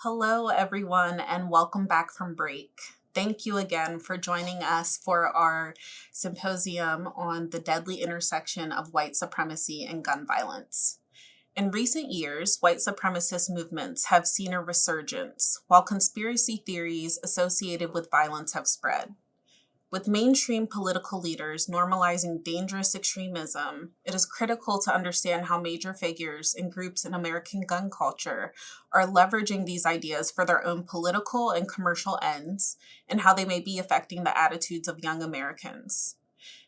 Hello, everyone, and welcome back from break. Thank you again for joining us for our symposium on the deadly intersection of white supremacy and gun violence. In recent years, white supremacist movements have seen a resurgence, while conspiracy theories associated with violence have spread. With mainstream political leaders normalizing dangerous extremism, it is critical to understand how major figures and groups in American gun culture are leveraging these ideas for their own political and commercial ends, and how they may be affecting the attitudes of young Americans.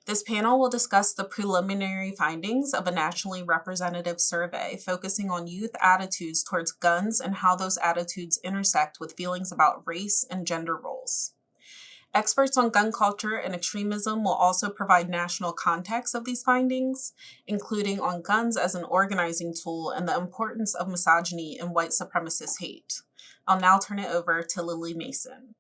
This panel will discuss the preliminary findings of a nationally representative survey focusing on youth attitudes towards guns and how those attitudes intersect with feelings about race and gender roles. Experts on gun culture and extremism will also provide national context of these findings, including on guns as an organizing tool and the importance of misogyny and white supremacist hate. I'll now turn it over to Lily Mason.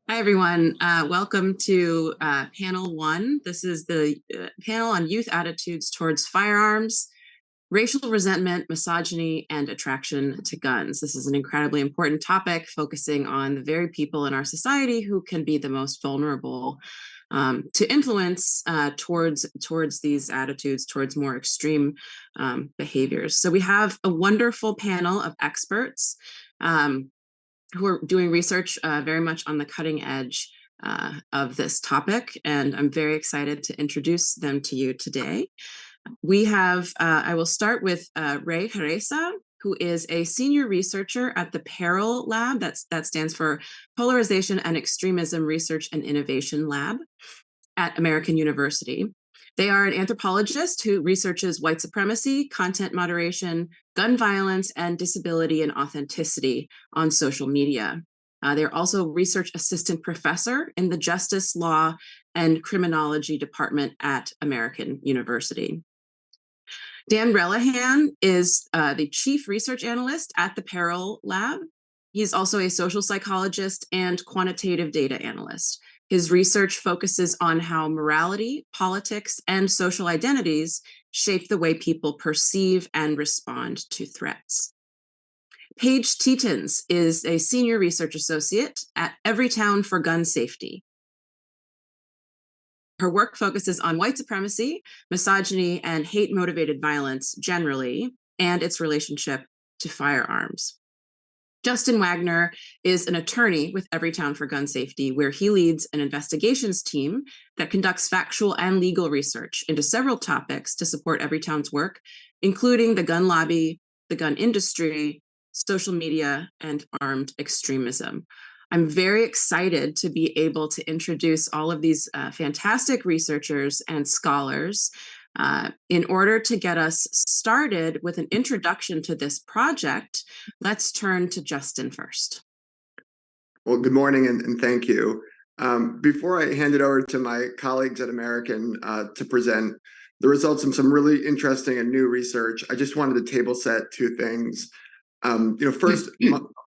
Hi, everyone. Welcome to panel one. This is the panel on youth attitudes towards firearms, racial resentment, misogyny, and attraction to guns. This is an incredibly important topic focusing on the very people in our society who can be the most vulnerable to influence towards these attitudes, towards more extreme behaviors. So we have a wonderful panel of experts who are doing research very much on the cutting edge of this topic, and I'm very excited to introduce them to you today. We have, I will start with Ray Jereza, who is a senior researcher at the PERIL lab, that stands for Polarization and Extremism Research and Innovation Lab at American University. They are an anthropologist who researches white supremacy, content moderation, gun violence, and disability and authenticity on social media. They're also research assistant professor in the Justice, Law, and Criminology Department at American University. Dan Relihan is the chief research analyst at the PERIL lab. He's also a social psychologist and quantitative data analyst. His research focuses on how morality, politics, and social identities shape the way people perceive and respond to threats. Paige Tetons is a senior research associate at Everytown for Gun Safety. Her work focuses on white supremacy, misogyny, and hate-motivated violence generally, and its relationship to firearms. Justin Wagner is an attorney with Everytown for Gun Safety, where he leads an investigations team that conducts factual and legal research into several topics to support Everytown's work, including the gun lobby, the gun industry, social media, and armed extremism. I'm very excited to be able to introduce all of these fantastic researchers and scholars. In order to get us started with an introduction to this project, let's turn to Justin first. Well, good morning and thank you. Before I hand it over to my colleagues at American to present the results of some really interesting and new research, I just wanted to table set two things. First,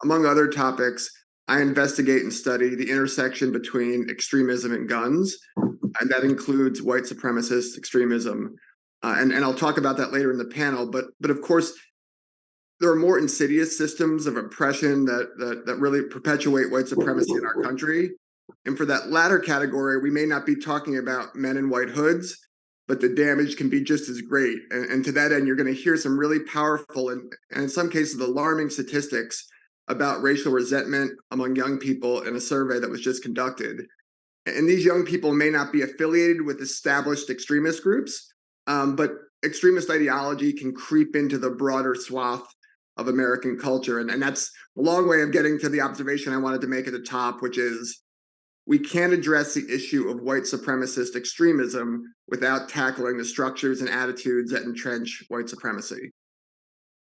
among other topics, I investigate and study the intersection between extremism and guns, and that includes white supremacist extremism. And I'll talk about that later in the panel. But of course, there are more insidious systems of oppression that really perpetuate white supremacy in our country. And for that latter category, we may not be talking about men in white hoods, but the damage can be just as great. And to that end, you're going to hear some really powerful and in some cases alarming statistics about racial resentment among young people in a survey that was just conducted. And these young people may not be affiliated with established extremist groups, but extremist ideology can creep into the broader swath of American culture. And that's a long way of getting to the observation I wanted to make at the top, which is we can't address the issue of white supremacist extremism without tackling the structures and attitudes that entrench white supremacy.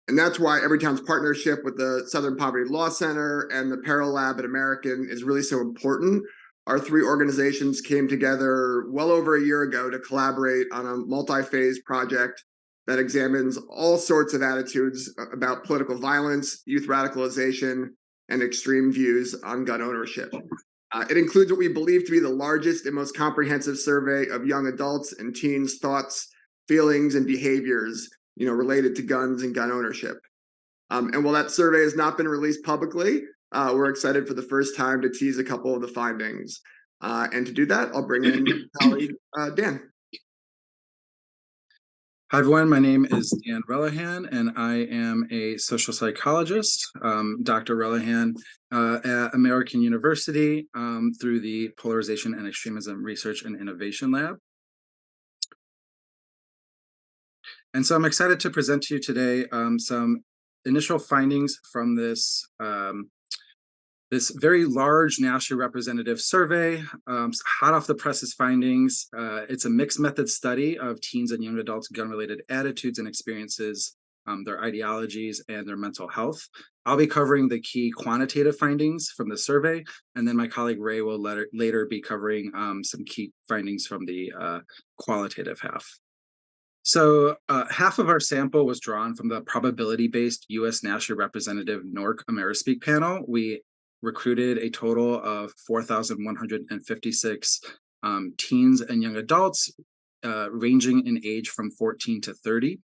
And that's why Everytown's partnership with the Southern Poverty Law Center and the PERIL Lab at American is really so important. Our three organizations came together well over a year ago to collaborate on a multi-phase project that examines all sorts of attitudes about political violence, youth radicalization, and extreme views on gun ownership. It includes what we believe to be the largest and most comprehensive survey of young adults and teens' thoughts, feelings, and behaviors related to guns and gun ownership. And while that survey has not been released publicly, we're excited for the first time to tease a couple of the findings. And to do that, I'll bring in my colleague, Dan. Hi, everyone. My name is Dan Relihan, and I am a social psychologist, Dr. Relihan, at American University through the Polarization and Extremism Research and Innovation Lab. And so I'm excited to present to you today some initial findings from this this very large nationally representative survey, hot off the presses findings. It's a mixed method study of teens and young adults' gun-related attitudes and experiences, their ideologies, and their mental health. I'll be covering the key quantitative findings from the survey, and then my colleague Ray will later be covering some key findings from the qualitative half. So half of our sample was drawn from the probability-based U.S. nationally representative NORC Amerispeak panel. We recruited a total of 4,156 teens and young adults ranging in age from 14 to 30.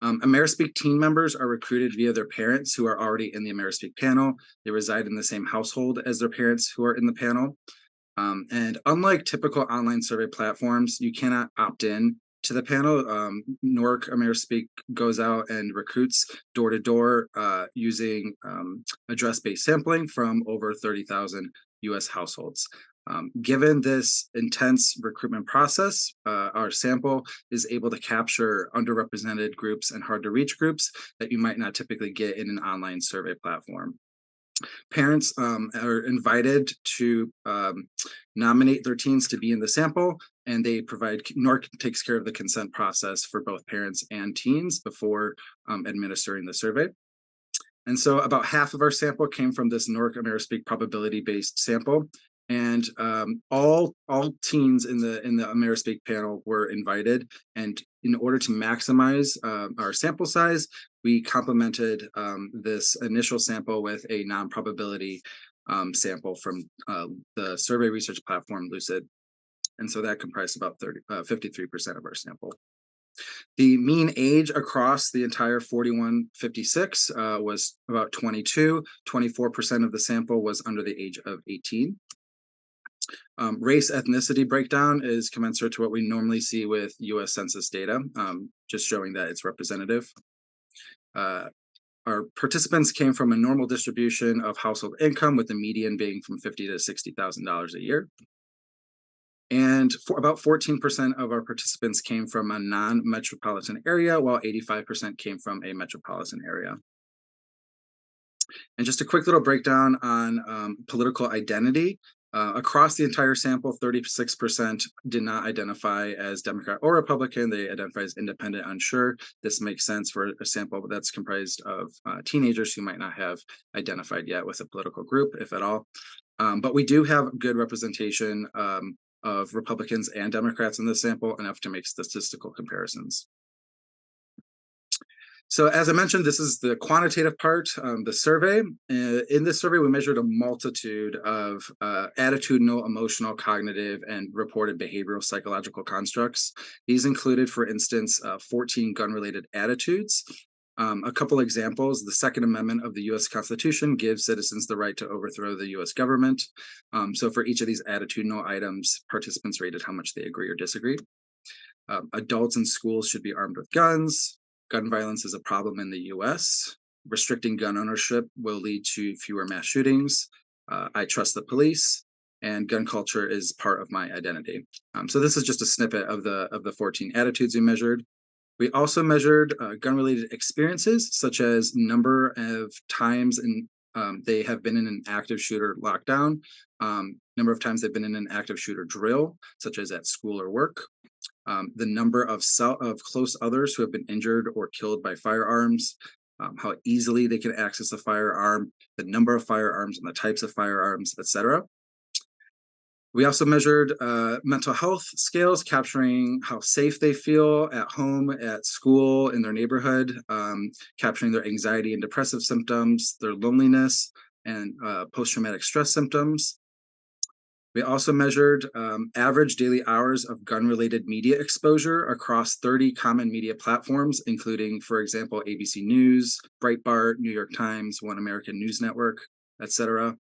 Amerispeak teen members are recruited via their parents who are already in the Amerispeak panel. They reside in the same household as their parents who are in the panel. And unlike typical online survey platforms, you cannot opt in to the panel. NORC Amerispeak goes out and recruits door to door using address-based sampling from over 30,000 US households. Given this intense recruitment process, our sample is able to capture underrepresented groups and hard to reach groups that you might not typically get in an online survey platform. Parents are invited to nominate their teens to be in the sample, and they provide, NORC takes care of the consent process for both parents and teens before administering the survey. And so about half of our sample came from this NORC Amerispeak probability-based sample. And all teens in the Amerispeak panel were invited. And in order to maximize our sample size, we complemented this initial sample with a non-probability sample from the survey research platform Lucid. And so that comprised about 53% of our sample. The mean age across the entire 4156 was about 22. 24% of the sample was under the age of 18. Race ethnicity breakdown is commensurate to what we normally see with US Census data, just showing that it's representative. Our participants came from a normal distribution of household income, with the median being from $50,000 to $60,000 a year. And for about 14% of our participants came from a non-metropolitan area, while 85% came from a metropolitan area. And just a quick little breakdown on political identity. Across the entire sample, 36% did not identify as Democrat or Republican. They identify as independent, unsure. This makes sense for a sample that's comprised of teenagers who might not have identified yet with a political group, if at all. But we do have good representation of Republicans and Democrats in this sample, enough to make statistical comparisons. So as I mentioned, this is the quantitative part, the survey. In this survey, we measured a multitude of attitudinal, emotional, cognitive, and reported behavioral psychological constructs. These included, for instance, 14 gun-related attitudes. A couple examples: the Second Amendment of the U.S. Constitution gives citizens the right to overthrow the U.S. government. So for each of these attitudinal items, participants rated how much they agree or disagree. Adults in schools should be armed with guns. Gun violence is a problem in the U.S. Restricting gun ownership will lead to fewer mass shootings. I trust the police, and gun culture is part of my identity. So this is just a snippet of the 14 attitudes we measured. We also measured gun-related experiences, such as number of times they have been in an active shooter lockdown, number of times they've been in an active shooter drill, such as at school or work. The number of close others who have been injured or killed by firearms, how easily they can access a firearm, the number of firearms and the types of firearms, etc. We also measured mental health scales, capturing how safe they feel at home, at school, in their neighborhood, capturing their anxiety and depressive symptoms, their loneliness, and post-traumatic stress symptoms. We also measured average daily hours of gun-related media exposure across 30 common media platforms, including, for example, ABC News, Breitbart, New York Times, One American News Network, etc.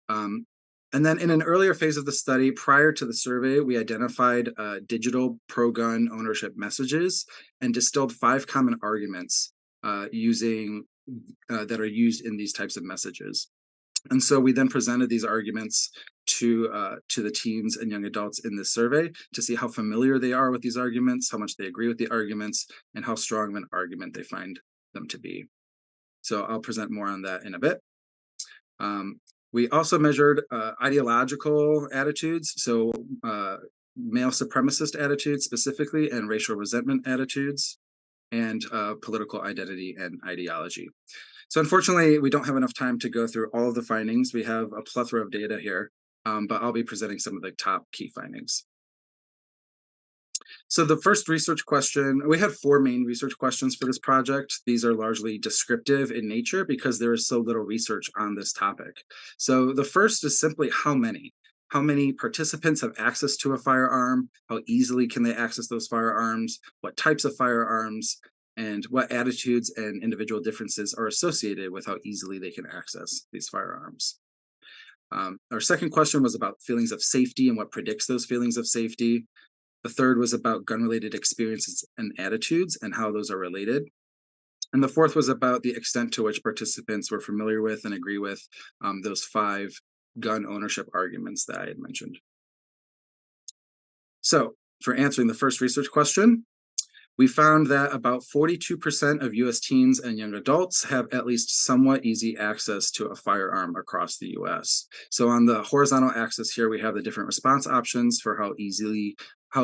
And then in an earlier phase of the study, prior to the survey, we identified digital pro-gun ownership messages and distilled 5 common arguments that are used in these types of messages. And so we then presented these arguments to the teens and young adults in this survey to see how familiar they are with these arguments, how much they agree with the arguments, and how strong of an argument they find them to be. So I'll present more on that in a bit. We also measured ideological attitudes, so male supremacist attitudes specifically, and racial resentment attitudes, and political identity and ideology. So unfortunately, we don't have enough time to go through all of the findings. We have a plethora of data here, but I'll be presenting some of the top key findings. So the first research question, we had 4 main research questions for this project. These are largely descriptive in nature because there is so little research on this topic. So the first is simply how many? How many participants have access to a firearm? How easily can they access those firearms? What types of firearms? And what attitudes and individual differences are associated with how easily they can access these firearms. Our second question was about feelings of safety and what predicts those feelings of safety. The third was about gun-related experiences and attitudes and how those are related. And the fourth was about the extent to which participants were familiar with and agree with those 5 gun ownership arguments that I had mentioned. So for answering the first research question, we found that about 42% of US teens and young adults have at least somewhat easy access to a firearm across the US. So on the horizontal axis here, we have the different response options for how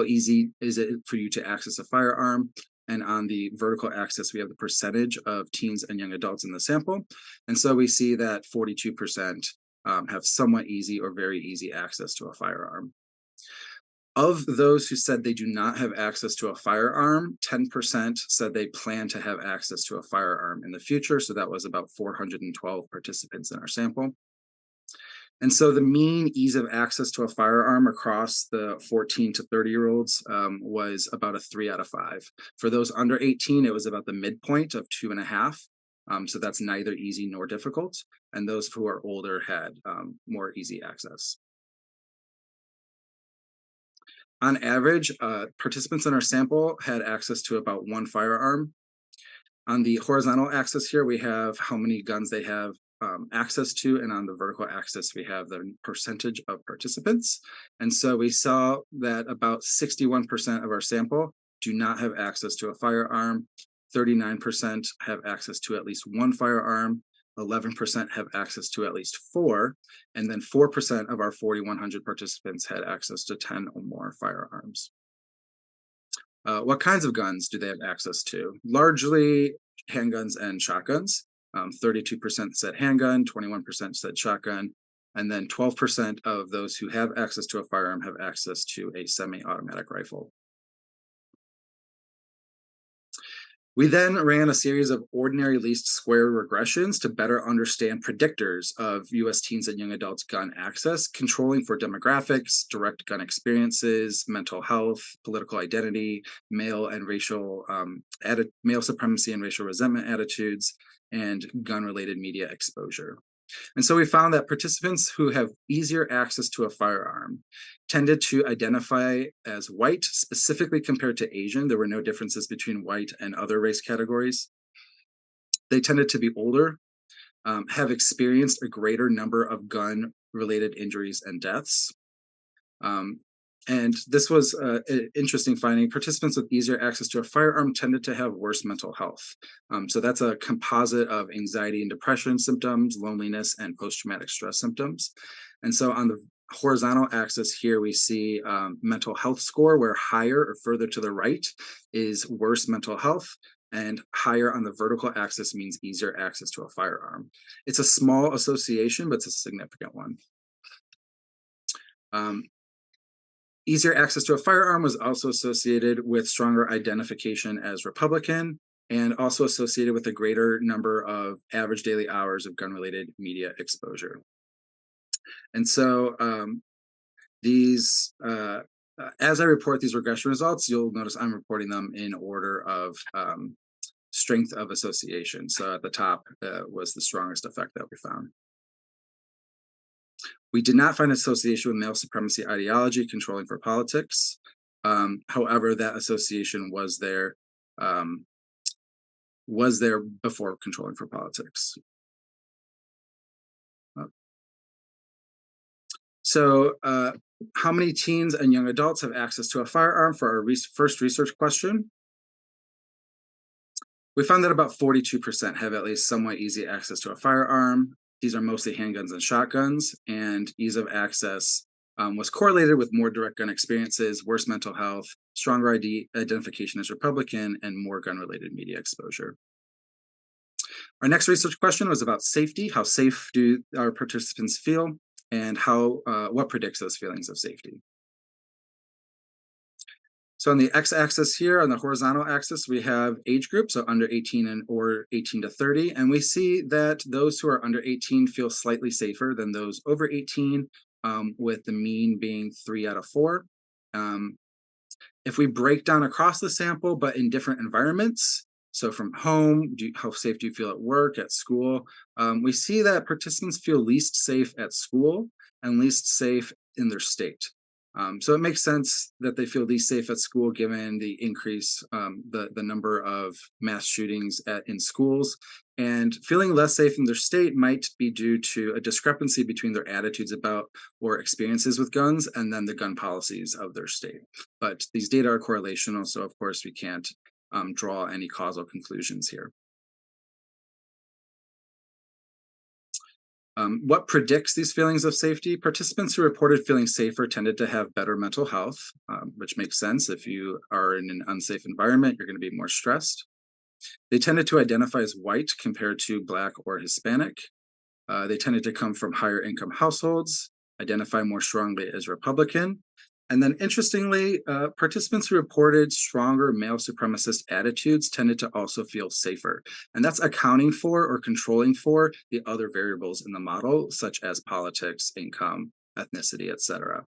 easy is it for you to access a firearm. And on the vertical axis, we have the percentage of teens and young adults in the sample. And so we see that 42% have somewhat easy or very easy access to a firearm. Of those who said they do not have access to a firearm, 10% said they plan to have access to a firearm in the future. So that was about 412 participants in our sample. And so the mean ease of access to a firearm across the 14 to 30-year-olds was about a 3 out of 5. For those under 18, it was about the midpoint of 2.5. So that's neither easy nor difficult. And those who are older had more easy access. On average, participants in our sample had access to about 1 firearm. On the horizontal axis here, we have how many guns they have access to, and on the vertical axis, we have the percentage of participants. And so we saw that about 61% of our sample do not have access to a firearm, 39% have access to at least 1 firearm, 11% have access to at least 4, and then 4% of our 4,100 participants had access to 10 or more firearms. What kinds of guns do they have access to? Largely handguns and shotguns. 32% said handgun, 21% said shotgun, and then 12% of those who have access to a firearm have access to a semi-automatic rifle. We then ran a series of ordinary least square regressions to better understand predictors of US teens and young adults gun access, controlling for demographics, direct gun experiences, mental health, political identity, male supremacy and racial resentment attitudes, and gun-related media exposure. And so we found that participants who have easier access to a firearm tended to identify as white, specifically compared to Asian. There were no differences between white and other race categories. They tended to be older, have experienced a greater number of gun-related injuries and deaths. And this was an interesting finding. Participants with easier access to a firearm tended to have worse mental health. So that's a composite of anxiety and depression symptoms, loneliness, and post-traumatic stress symptoms. And so on the horizontal axis here, we see mental health score, where higher or further to the right is worse mental health, and higher on the vertical axis means easier access to a firearm. It's a small association, but it's a significant one. Easier access to a firearm was also associated with stronger identification as Republican, and also associated with a greater number of average daily hours of gun-related media exposure. And so These, as I report these regression results, you'll notice I'm reporting them in order of strength of association. So at the top was the strongest effect that we found. We did not find association with male supremacy ideology controlling for politics. However, that association was there before controlling for politics. So how many teens and young adults have access to a firearm for our first research question? We found that about 42% have at least somewhat easy access to a firearm. These are mostly handguns and shotguns, and ease of access was correlated with more direct gun experiences, worse mental health, stronger identification as Republican, and more gun-related media exposure. Our next research question was about safety. How safe do our participants feel, and what predicts those feelings of safety? So on the x-axis here, on the horizontal axis, we have age group, so under 18 or 18 to 30, and we see that those who are under 18 feel slightly safer than those over 18, with the mean being 3 out of 4. If we break down across the sample, but in different environments, so from home, how safe do you feel at work, at school, we see that participants feel least safe at school and least safe in their state. So it makes sense that they feel least safe at school given the increase, the number of mass shootings in schools. And feeling less safe in their state might be due to a discrepancy between their attitudes about or experiences with guns and then the gun policies of their state. But these data are correlational, so of course we can't draw any causal conclusions here. What predicts these feelings of safety? Participants who reported feeling safer tended to have better mental health, which makes sense. If you are in an unsafe environment, you're going to be more stressed. They tended to identify as white compared to Black or Hispanic. They tended to come from higher income households, identify more strongly as Republican. And then interestingly, participants who reported stronger male supremacist attitudes tended to also feel safer. And that's accounting for or controlling for the other variables in the model, such as politics, income, ethnicity, etc.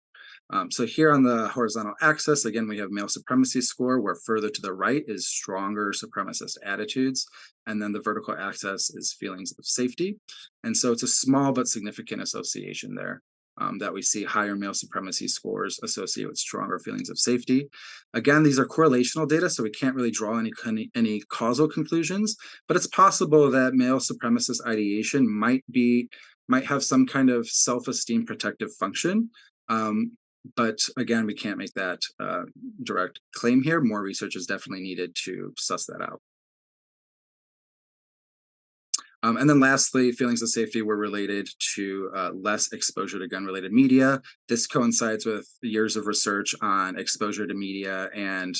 So here on the horizontal axis, again, we have male supremacy score, where further to the right is stronger supremacist attitudes. And then the vertical axis is feelings of safety. And so it's a small but significant association there. That we see higher male supremacy scores associated with stronger feelings of safety. Again, these are correlational data, so we can't really draw any causal conclusions, but it's possible that male supremacist ideation might have some kind of self-esteem protective function. But again, we can't make that direct claim here. More research is definitely needed to suss that out. And then lastly, feelings of safety were related to less exposure to gun-related media. This coincides with years of research on exposure to media and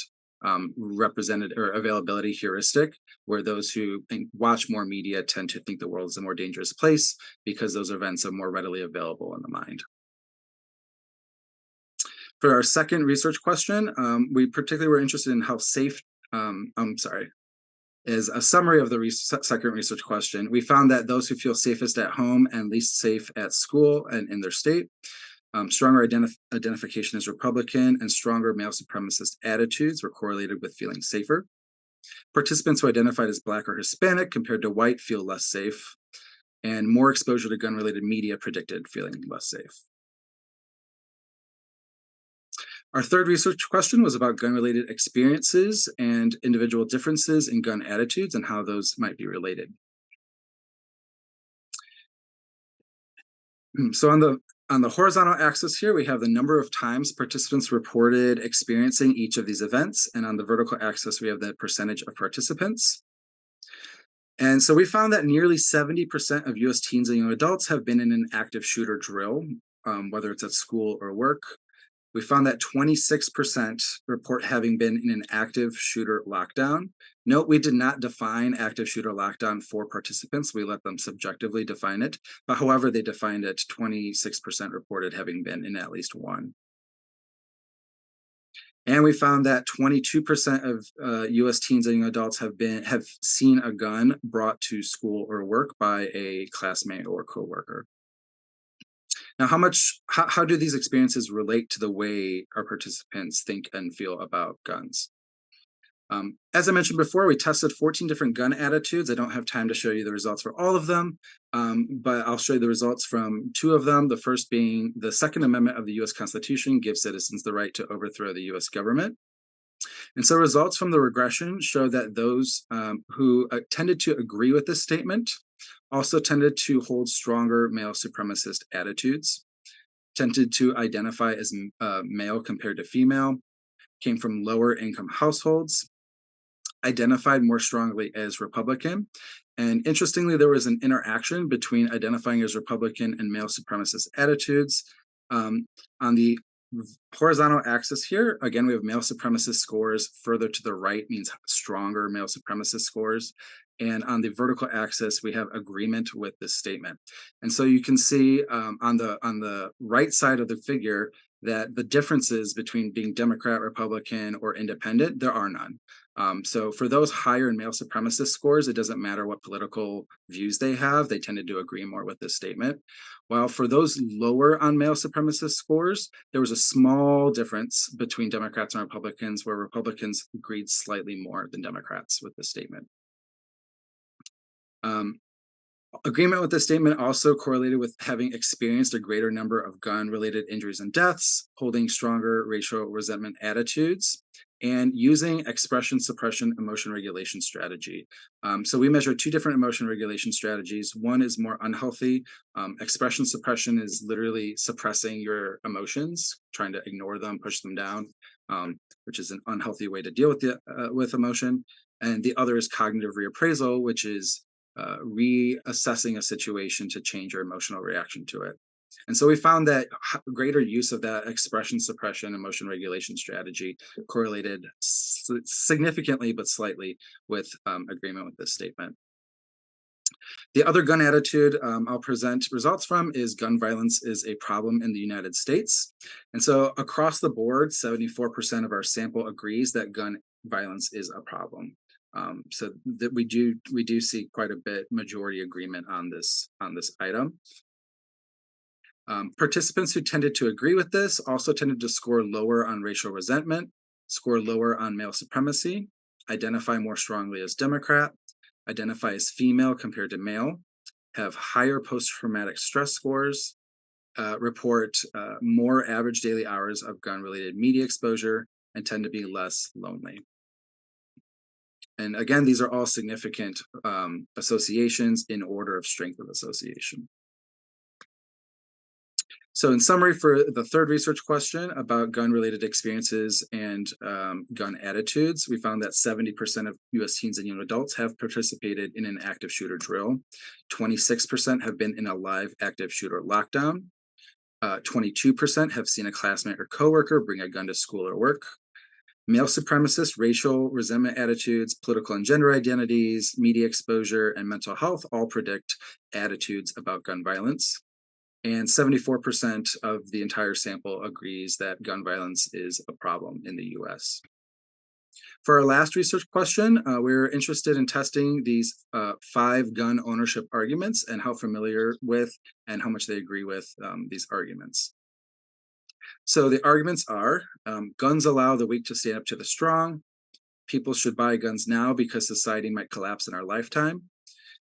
represented or availability heuristic, where those who watch more media tend to think the world is a more dangerous place because those events are more readily available in the mind. For our second research question, we particularly were interested in how safe, is a summary of the second research question. We found that those who feel safest at home and least safe at school and in their state, stronger identification as Republican and stronger male supremacist attitudes were correlated with feeling safer. Participants who identified as Black or Hispanic compared to white feel less safe, and more exposure to gun-related media predicted feeling less safe. Our third research question was about gun-related experiences and individual differences in gun attitudes and how those might be related. So on the horizontal axis here, we have the number of times participants reported experiencing each of these events, and on the vertical axis, we have the percentage of participants. And so we found that nearly 70% of US teens and young adults have been in an active shooter drill, whether it's at school or work. We found that 26% report having been in an active shooter lockdown. Note, we did not define active shooter lockdown for participants. We let them subjectively define it. But however they defined it, 26% reported having been in at least one. And we found that 22% of US teens and young adults have seen a gun brought to school or work by a classmate or coworker. Now, how do these experiences relate to the way our participants think and feel about guns? As I mentioned before, we tested 14 different gun attitudes. I don't have time to show you the results for all of them, but I'll show you the results from 2 of them. The first being the Second Amendment of the US Constitution gives citizens the right to overthrow the US government. And so results from the regression show that those who tended to agree with this statement also tended to hold stronger male supremacist attitudes, tended to identify as male compared to female, came from lower income households, identified more strongly as Republican. And interestingly, there was an interaction between identifying as Republican and male supremacist attitudes. On the horizontal axis here, again, we have male supremacist scores. Further to the right means stronger male supremacist scores. And on the vertical axis, we have agreement with this statement. And so you can see on the right side of the figure that the differences between being Democrat, Republican, or independent, there are none. So for those higher in male supremacist scores, it doesn't matter what political views they have, they tended to agree more with this statement. While for those lower on male supremacist scores, there was a small difference between Democrats and Republicans, where Republicans agreed slightly more than Democrats with this statement. Agreement with this statement also correlated with having experienced a greater number of gun-related injuries and deaths, holding stronger racial resentment attitudes, and using expression suppression emotion regulation strategy. So we measure 2 different emotion regulation strategies. One is more unhealthy. Expression suppression is literally suppressing your emotions, trying to ignore them, push them down, which is an unhealthy way to deal with emotion. And the other is cognitive reappraisal, which is reassessing a situation to change your emotional reaction to it. And so we found that greater use of that expression suppression emotion regulation strategy correlated significantly but slightly with agreement with this statement. The other gun attitude I'll present results from is gun violence is a problem in the United States. And so across the board, 74% of our sample agrees that gun violence is a problem. So that we do see quite a bit majority agreement on this item. Participants who tended to agree with this also tended to score lower on racial resentment, score lower on male supremacy, identify more strongly as Democrat, identify as female compared to male, have higher post-traumatic stress scores, report more average daily hours of gun-related media exposure, and tend to be less lonely. And again, these are all significant associations in order of strength of association. So in summary, for the third research question about gun-related experiences and gun attitudes, we found that 70% of US teens and young adults have participated in an active shooter drill. 26% have been in a live active shooter lockdown. 22% have seen a classmate or coworker bring a gun to school or work. Male supremacist, racial resentment attitudes, political and gender identities, media exposure, and mental health all predict attitudes about gun violence. And 74% of the entire sample agrees that gun violence is a problem in the US. For our last research question, we're interested in testing these 5 gun ownership arguments and how familiar with and how much they agree with these arguments. So the arguments are, guns allow the weak to stand up to the strong. People should buy guns now because society might collapse in our lifetime.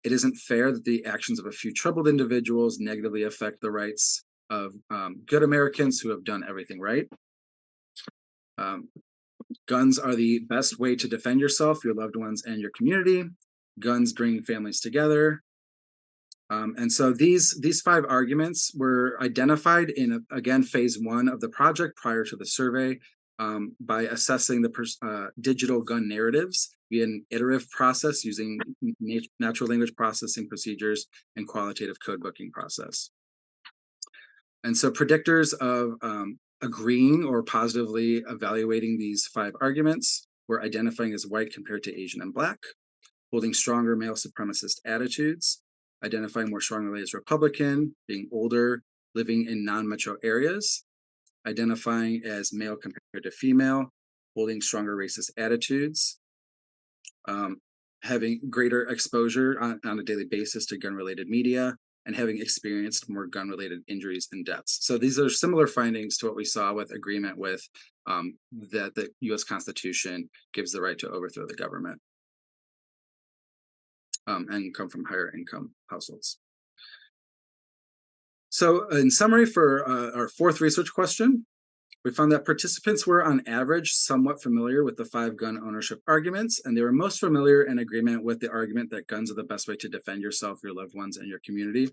It isn't fair that the actions of a few troubled individuals negatively affect the rights of good Americans who have done everything right. Guns are the best way to defend yourself, your loved ones, and your community. Guns bring families together. And so these 5 arguments were identified in, again, phase 1 of the project prior to the survey by assessing the digital gun narratives via an iterative process using natural language processing procedures and qualitative code booking process. And so predictors of agreeing or positively evaluating these 5 arguments were identifying as white compared to Asian and Black, holding stronger male supremacist attitudes, identifying more strongly as Republican, being older, living in non-metro areas, identifying as male compared to female, holding stronger racist attitudes, having greater exposure on a daily basis to gun-related media, and having experienced more gun-related injuries and deaths. So these are similar findings to what we saw with agreement with that the U.S. Constitution gives the right to overthrow the government and come from higher income households. So in summary, for our fourth research question, we found that participants were on average somewhat familiar with the 5 gun ownership arguments, and they were most familiar in agreement with the argument that guns are the best way to defend yourself, your loved ones, and your community.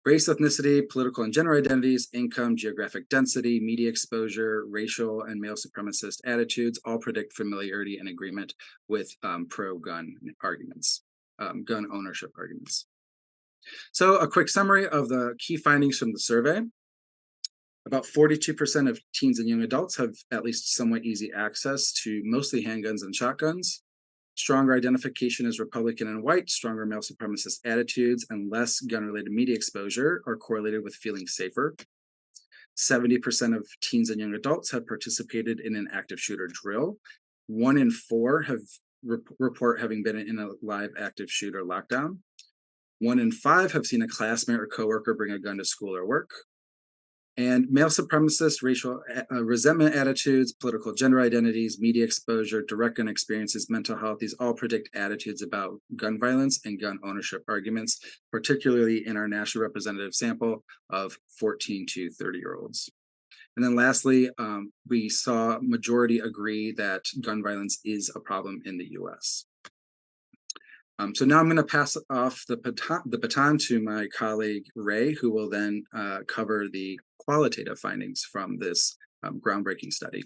Race, ethnicity, political and gender identities, income, geographic density, media exposure, racial and male supremacist attitudes all predict familiarity and agreement with pro-gun arguments, gun ownership arguments. So a quick summary of the key findings from the survey. About 42% of teens and young adults have at least somewhat easy access to mostly handguns and shotguns. Stronger identification as Republican and white, stronger male supremacist attitudes, and less gun-related media exposure are correlated with feeling safer. 70% of teens and young adults have participated in an active shooter drill. 1 in 4 have report having been in a live active shooter lockdown. 1 in 5 have seen a classmate or coworker bring a gun to school or work. And male supremacist, racial resentment attitudes, political gender identities, media exposure, direct gun experiences, mental health, these all predict attitudes about gun violence and gun ownership arguments, particularly in our national representative sample of 14 to 30-year-olds. And then lastly, we saw majority agree that gun violence is a problem in the US. So now I'm going to pass off the baton to my colleague, Ray, who will then cover the qualitative findings from this groundbreaking study.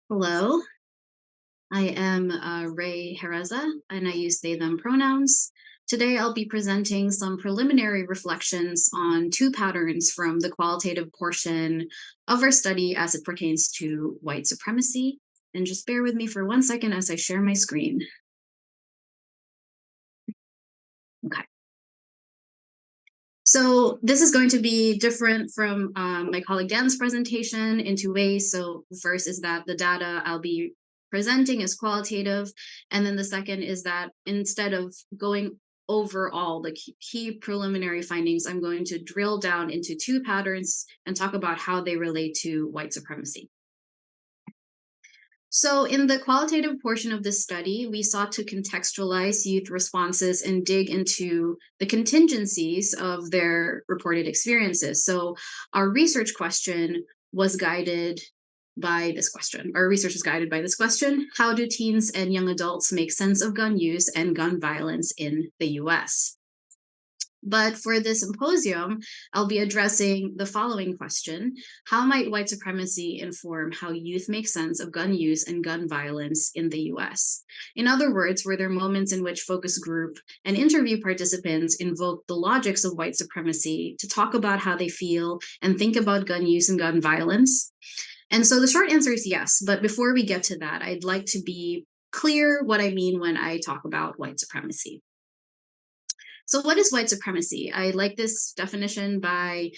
Hello, I am Ray Hereza, and I use they, them pronouns. Today, I'll be presenting some preliminary reflections on 2 patterns from the qualitative portion of our study as it pertains to white supremacy. And just bear with me for 1 second as I share my screen. Okay. So this is going to be different from my colleague Dan's presentation in 2 ways. So the first is that the data I'll be presenting is qualitative. And then the second is that instead of going over all the key preliminary findings, I'm going to drill down into 2 patterns and talk about how they relate to white supremacy. So in the qualitative portion of this study, we sought to contextualize youth responses and dig into the contingencies of their reported experiences. So our research question was guided by this question. Our research was guided by this question: how do teens and young adults make sense of gun use and gun violence in the US? But for this symposium, I'll be addressing the following question: how might white supremacy inform how youth make sense of gun use and gun violence in the US? In other words, were there moments in which focus group and interview participants invoked the logics of white supremacy to talk about how they feel and think about gun use and gun violence? And so the short answer is yes, but before we get to that, I'd like to be clear what I mean when I talk about white supremacy. So what is white supremacy? I like this definition by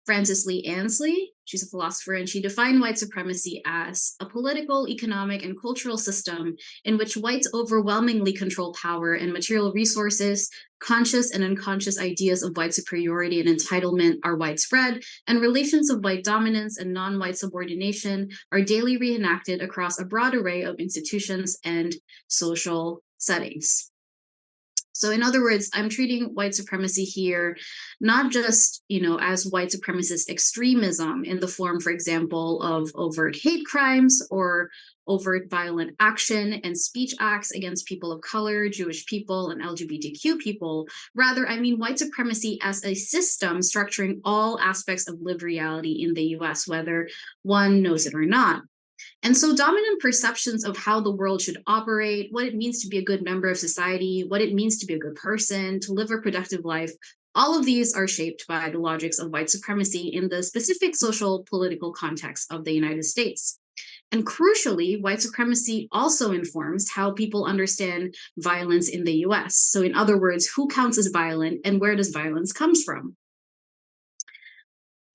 Frances Lee Ansley. She's a philosopher, and she defined white supremacy as a political, economic, and cultural system in which whites overwhelmingly control power and material resources. Conscious and unconscious ideas of white superiority and entitlement are widespread, and relations of white dominance and non-white subordination are daily reenacted across a broad array of institutions and social settings. So in other words, I'm treating white supremacy here not just, as white supremacist extremism in the form, for example, of overt hate crimes or overt violent action and speech acts against people of color, Jewish people, and LGBTQ people. Rather, I mean white supremacy as a system structuring all aspects of lived reality in the US, whether one knows it or not. And so dominant perceptions of how the world should operate, what it means to be a good member of society, what it means to be a good person, to live a productive life, all of these are shaped by the logics of white supremacy in the specific social political context of the United States. And crucially, white supremacy also informs how people understand violence in the US. So in other words, who counts as violent and where does violence come from?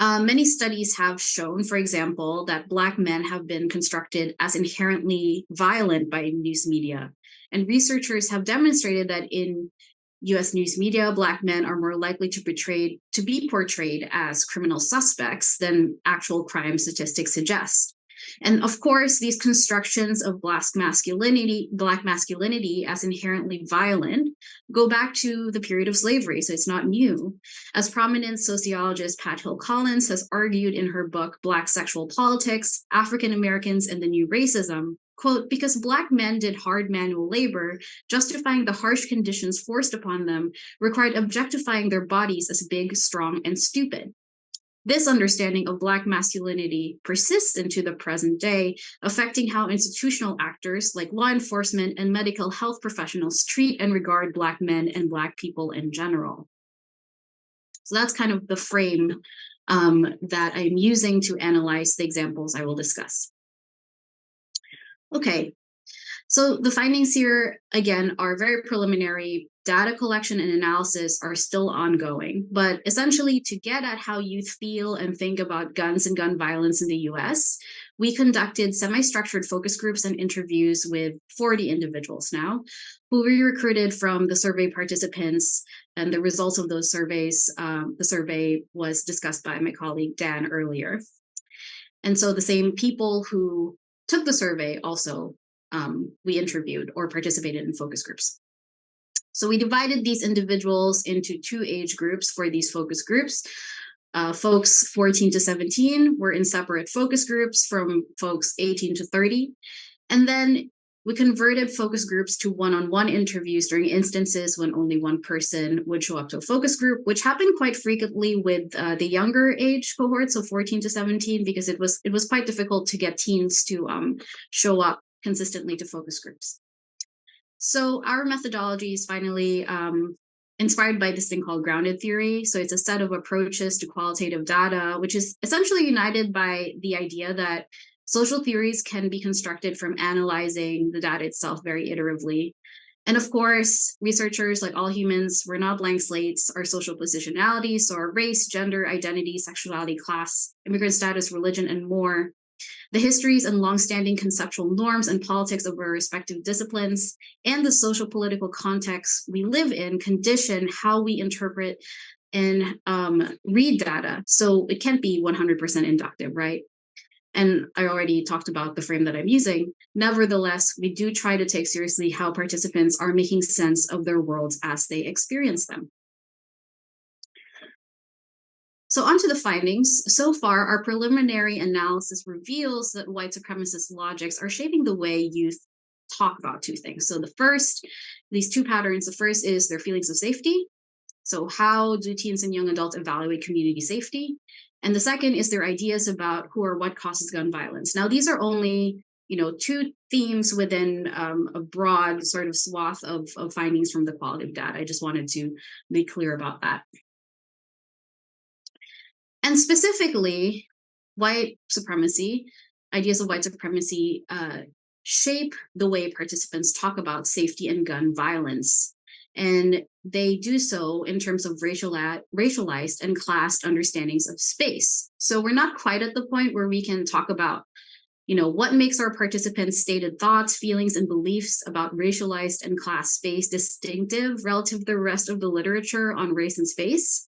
Many studies have shown, for example, that Black men have been constructed as inherently violent by news media. And researchers have demonstrated that in US news media, Black men are more likely to be portrayed as criminal suspects than actual crime statistics suggest. And of course, these constructions of Black masculinity as inherently violent go back to the period of slavery, so it's not new. As prominent sociologist Pat Hill Collins has argued in her book, Black Sexual Politics, African Americans and the New Racism, quote, because Black men did hard manual labor, justifying the harsh conditions forced upon them required objectifying their bodies as big, strong, and stupid. This understanding of Black masculinity persists into the present day, affecting how institutional actors like law enforcement and medical health professionals treat and regard Black men and Black people in general. So that's kind of the frame that I'm using to analyze the examples I will discuss. Okay, so the findings here, again, are very preliminary. Data collection and analysis are still ongoing, but essentially to get at how youth feel and think about guns and gun violence in the US, we conducted semi-structured focus groups and interviews with 40 individuals now, who we recruited from the survey participants, and the results of those surveys, the survey was discussed by my colleague Dan earlier. And so the same people who took the survey also we interviewed or participated in focus groups. So we divided these individuals into 2 age groups for these focus groups. Folks 14 to 17 were in separate focus groups from folks 18 to 30. And then we converted focus groups to one-on-one interviews during instances when only one person would show up to a focus group, which happened quite frequently with the younger age cohort, so 14 to 17, because it was quite difficult to get teens to show up consistently to focus groups. So our methodology is finally inspired by this thing called grounded theory. So it's a set of approaches to qualitative data, which is essentially united by the idea that social theories can be constructed from analyzing the data itself very iteratively. And of course, researchers, like all humans, we're not blank slates. Our social positionality, so our race, gender, identity, sexuality, class, immigrant status, religion, and more, the histories and longstanding conceptual norms and politics of our respective disciplines, and the social political context we live in condition how we interpret and read data. So it can't be 100% inductive, right? And I already talked about the frame that I'm using. Nevertheless, we do try to take seriously how participants are making sense of their worlds as they experience them. So onto the findings. So far, our preliminary analysis reveals that white supremacist logics are shaping the way youth talk about 2 things. So these 2 patterns, the first is their feelings of safety. So how do teens and young adults evaluate community safety? And the second is their ideas about who or what causes gun violence. Now, these are only 2 themes within a broad sort of swath of findings from the qualitative data. I just wanted to be clear about that. And specifically, ideas of white supremacy shape the way participants talk about safety and gun violence. And they do so in terms of racialized and classed understandings of space. So we're not quite at the point where we can talk about, what makes our participants' stated thoughts, feelings, and beliefs about racialized and class space distinctive relative to the rest of the literature on race and space.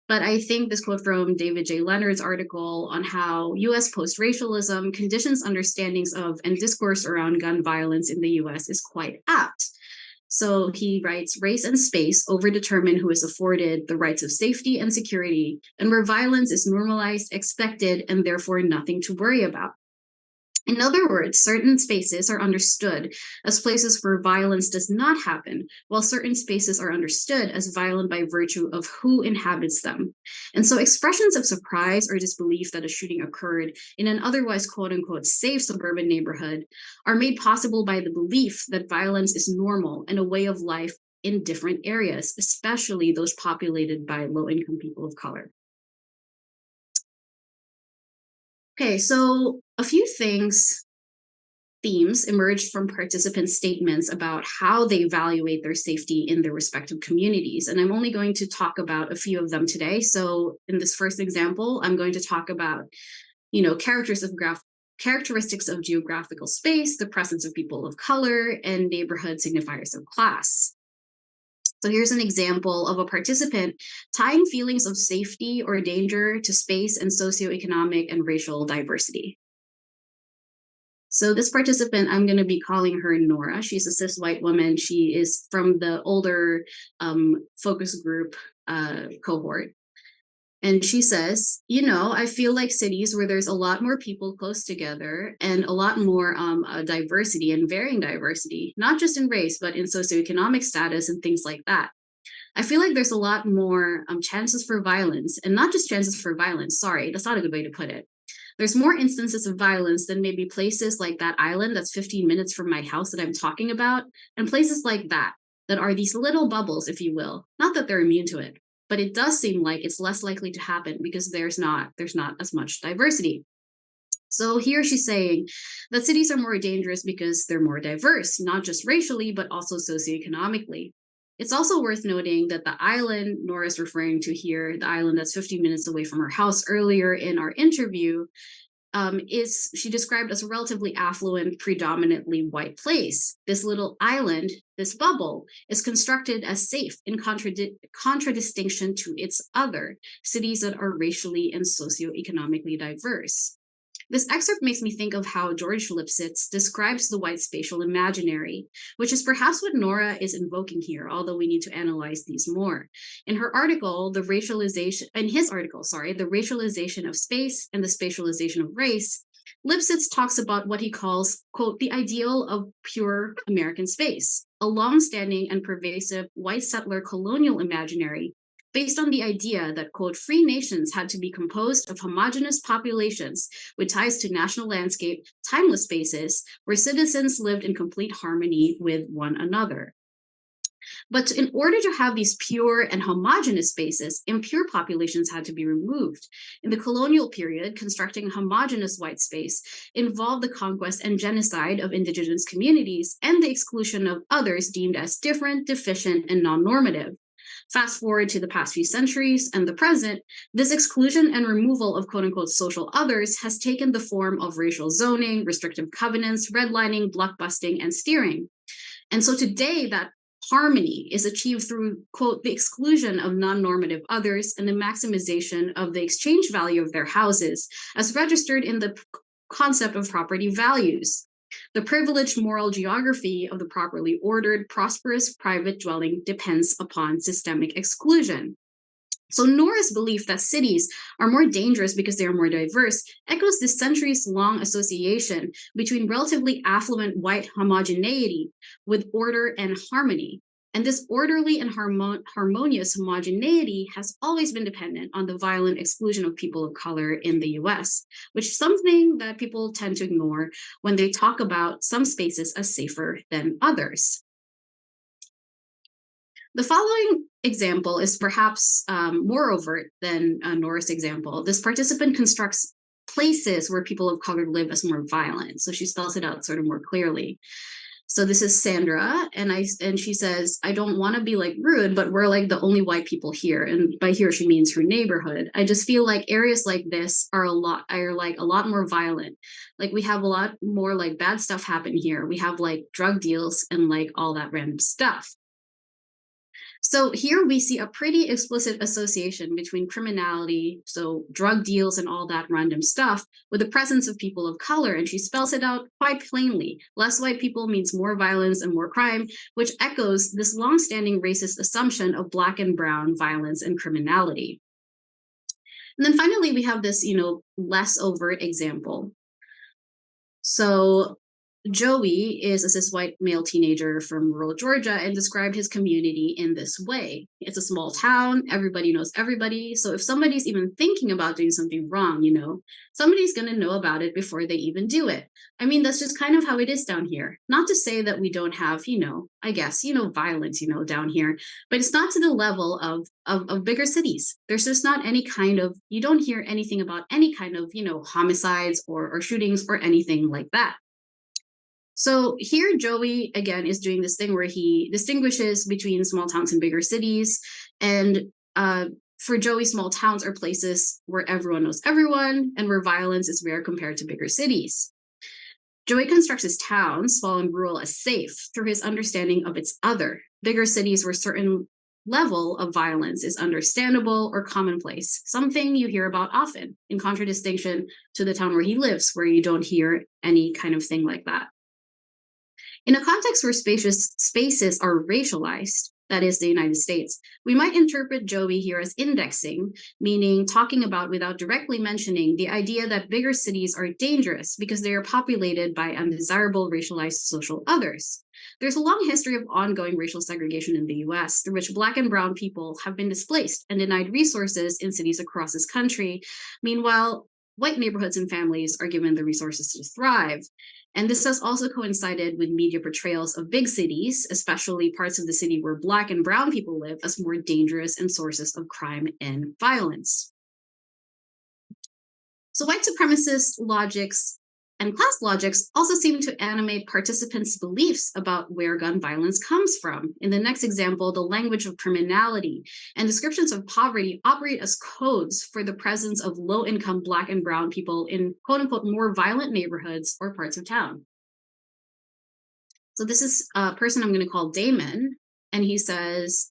But I think this quote from David J. Leonard's article on how U.S. post-racialism conditions understandings of and discourse around gun violence in the U.S. is quite apt. So he writes, race and space overdetermine who is afforded the rights of safety and security, and where violence is normalized, expected, and therefore nothing to worry about. In other words, certain spaces are understood as places where violence does not happen, while certain spaces are understood as violent by virtue of who inhabits them. And so expressions of surprise or disbelief that a shooting occurred in an otherwise quote-unquote safe suburban neighborhood are made possible by the belief that violence is normal and a way of life in different areas, especially those populated by low-income people of color. Okay, so a few themes emerged from participants' statements about how they evaluate their safety in their respective communities. And I'm only going to talk about a few of them today. So in this first example, I'm going to talk about, characteristics of geographical space, the presence of people of color, and neighborhood signifiers of class. So here's an example of a participant tying feelings of safety or danger to space and socioeconomic and racial diversity. So this participant, I'm going to be calling her Nora. She's a cis white woman. She is from the older focus group cohort. And she says, I feel like cities where there's a lot more people close together and a lot more diversity and varying diversity, not just in race, but in socioeconomic status and things like that. I feel like there's a lot more chances for violence, and not just chances for violence. Sorry, that's not a good way to put it. There's more instances of violence than maybe places like that island that's 15 minutes from my house that I'm talking about, and places like that are these little bubbles, if you will. Not that they're immune to it, but it does seem like it's less likely to happen because there's not as much diversity. So here she's saying that cities are more dangerous because they're more diverse, not just racially, but also socioeconomically. It's also worth noting that the island Nora's referring to here, the island that's 15 minutes away from her house earlier in our interview, is she described as a relatively affluent, predominantly white place. This little island, this bubble, is constructed as safe in contradistinction to its other cities that are racially and socioeconomically diverse. This excerpt makes me think of how George Lipsitz describes the white spatial imaginary, which is perhaps what Nora is invoking here, although we need to analyze these more. In his article, the racialization of space and the spatialization of race, Lipsitz talks about what he calls, quote, the ideal of pure American space, a long-standing and pervasive white settler colonial imaginary based on the idea that, quote, free nations had to be composed of homogeneous populations with ties to national landscape, timeless spaces, where citizens lived in complete harmony with one another. But in order to have these pure and homogeneous spaces, impure populations had to be removed. In the colonial period, constructing a homogeneous white space involved the conquest and genocide of indigenous communities and the exclusion of others deemed as different, deficient, and non-normative. Fast forward to the past few centuries and the present, this exclusion and removal of quote-unquote social others has taken the form of racial zoning, restrictive covenants, redlining, blockbusting, and steering. And so today that harmony is achieved through, quote, the exclusion of non-normative others and the maximization of the exchange value of their houses as registered in the concept of property values. The privileged moral geography of the properly ordered, prosperous private dwelling depends upon systemic exclusion. So Nora's belief that cities are more dangerous because they are more diverse echoes this centuries-long association between relatively affluent white homogeneity with order and harmony. And this orderly and harmonious homogeneity has always been dependent on the violent exclusion of people of color in the US, which is something that people tend to ignore when they talk about some spaces as safer than others. The following example is perhaps more overt than Nora's example. This participant constructs places where people of color live as more violent. So she spells it out sort of more clearly. So this is Sandra, and she says, I don't want to be like rude, but we're like the only white people here. And by here she means her neighborhood. I just feel like areas like this are like a lot more violent. Like we have a lot more like bad stuff happen here. We have like drug deals and like all that random stuff. So here we see a pretty explicit association between criminality, so drug deals and all that random stuff, with the presence of people of color. And she spells it out quite plainly. Less white people means more violence and more crime, which echoes this longstanding racist assumption of Black and brown violence and criminality. And then finally, we have this, less overt example. So Joey is a cis white male teenager from rural Georgia and described his community in this way. It's a small town, everybody knows everybody. So if somebody's even thinking about doing something wrong, somebody's going to know about it before they even do it. I mean, that's just kind of how it is down here. Not to say that we don't have, violence, down here, but it's not to the level of bigger cities. There's just not any kind of, you don't hear anything about any kind of, homicides or shootings or anything like that. So here Joey, again, is doing this thing where he distinguishes between small towns and bigger cities. And for Joey, small towns are places where everyone knows everyone and where violence is rare compared to bigger cities. Joey constructs his town, small and rural, as safe through his understanding of its other. Bigger cities where certain level of violence is understandable or commonplace, something you hear about often, in contradistinction to the town where he lives, where you don't hear any kind of thing like that. In a context where spaces are racialized, that is the United States, we might interpret Joey here as indexing, meaning talking about without directly mentioning the idea that bigger cities are dangerous because they are populated by undesirable racialized social others. There's a long history of ongoing racial segregation in the US, through which Black and Brown people have been displaced and denied resources in cities across this country. Meanwhile, white neighborhoods and families are given the resources to thrive. And this has also coincided with media portrayals of big cities, especially parts of the city where Black and Brown people live, as more dangerous and sources of crime and violence. So white supremacist logics and class logics also seem to animate participants' beliefs about where gun violence comes from. In the next example, the language of criminality and descriptions of poverty operate as codes for the presence of low-income Black and Brown people in quote-unquote more violent neighborhoods or parts of town. So this is a person I'm going to call Damon, and he says,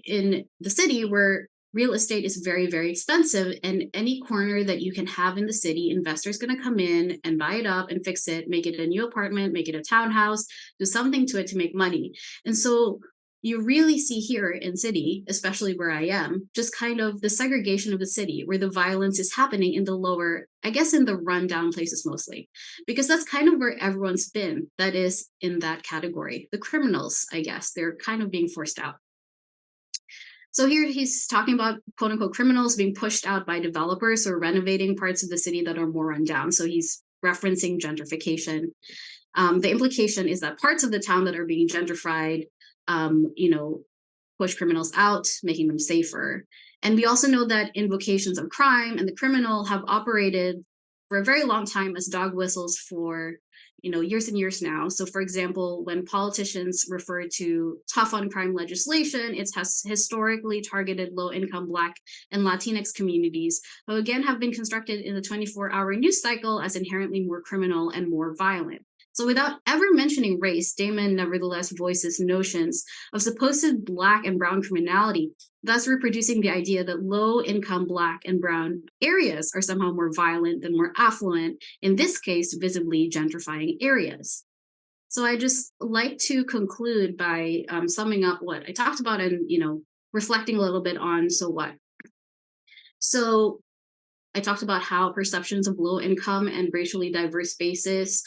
in the city where real estate is very, very expensive, and any corner that you can have in the city, investors going to come in and buy it up and fix it, make it a new apartment, make it a townhouse, do something to it to make money. And so you really see here in city, especially where I am, just kind of the segregation of the city, where the violence is happening in the lower, I guess in the rundown places mostly, because that's kind of where everyone's been that is in that category. The criminals, I guess, they're kind of being forced out. So here he's talking about quote unquote criminals being pushed out by developers or renovating parts of the city that are more rundown. So he's referencing gentrification. The implication is that parts of the town that are being gentrified, push criminals out, making them safer. And we also know that invocations of crime and the criminal have operated for a very long time as dog whistles for years and years now. So for example, when politicians refer to tough on crime legislation, it has historically targeted low-income Black and Latinx communities, who again have been constructed in the 24-hour news cycle as inherently more criminal and more violent. So without ever mentioning race, Damon nevertheless voices notions of supposed Black and Brown criminality, thus reproducing the idea that low-income Black and Brown areas are somehow more violent than more affluent, in this case, visibly gentrifying areas. So I just like to conclude by summing up what I talked about and, reflecting a little bit on so what. So I talked about how perceptions of low-income and racially diverse spaces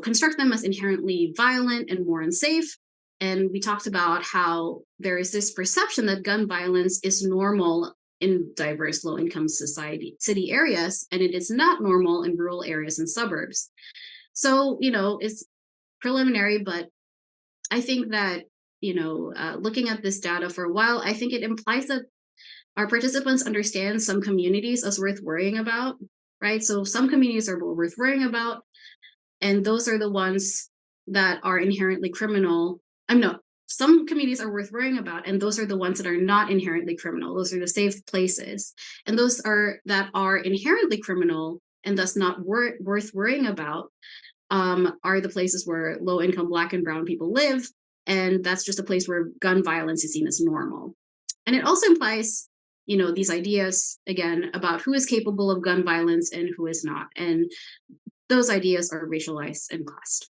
construct them as inherently violent and more unsafe. And we talked about how there is this perception that gun violence is normal in diverse low-income city areas, and it is not normal in rural areas and suburbs. So, it's preliminary, but I think that, looking at this data for a while, I think it implies that our participants understand some communities as worth worrying about, right? So some communities are worth worrying about, and those are the ones that are inherently criminal. Some communities are worth worrying about, and those are the ones that are not inherently criminal. Those are the safe places. And those that are inherently criminal and thus not worth worrying about are the places where low-income Black and Brown people live. And that's just a place where gun violence is seen as normal. And it also implies, these ideas, again, about who is capable of gun violence and who is not. And those ideas are racialized and classed.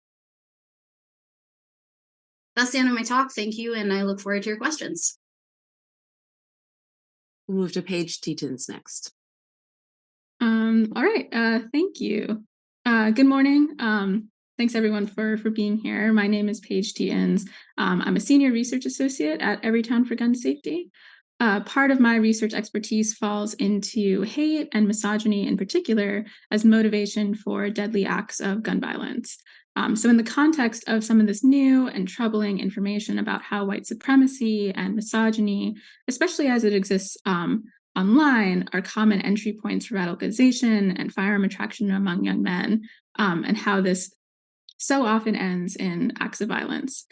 That's the end of my talk. Thank you, and I look forward to your questions. We'll move to Paige Tetons next. All right, thank you. Good morning. Thanks everyone for being here. My name is Paige Tetons. I'm a senior research associate at Everytown for Gun Safety. Part of my research expertise falls into hate and misogyny in particular as motivation for deadly acts of gun violence. So in the context of some of this new and troubling information about how white supremacy and misogyny, especially as it exists online, are common entry points for radicalization and firearm attraction among young men, and how this so often ends in acts of violence.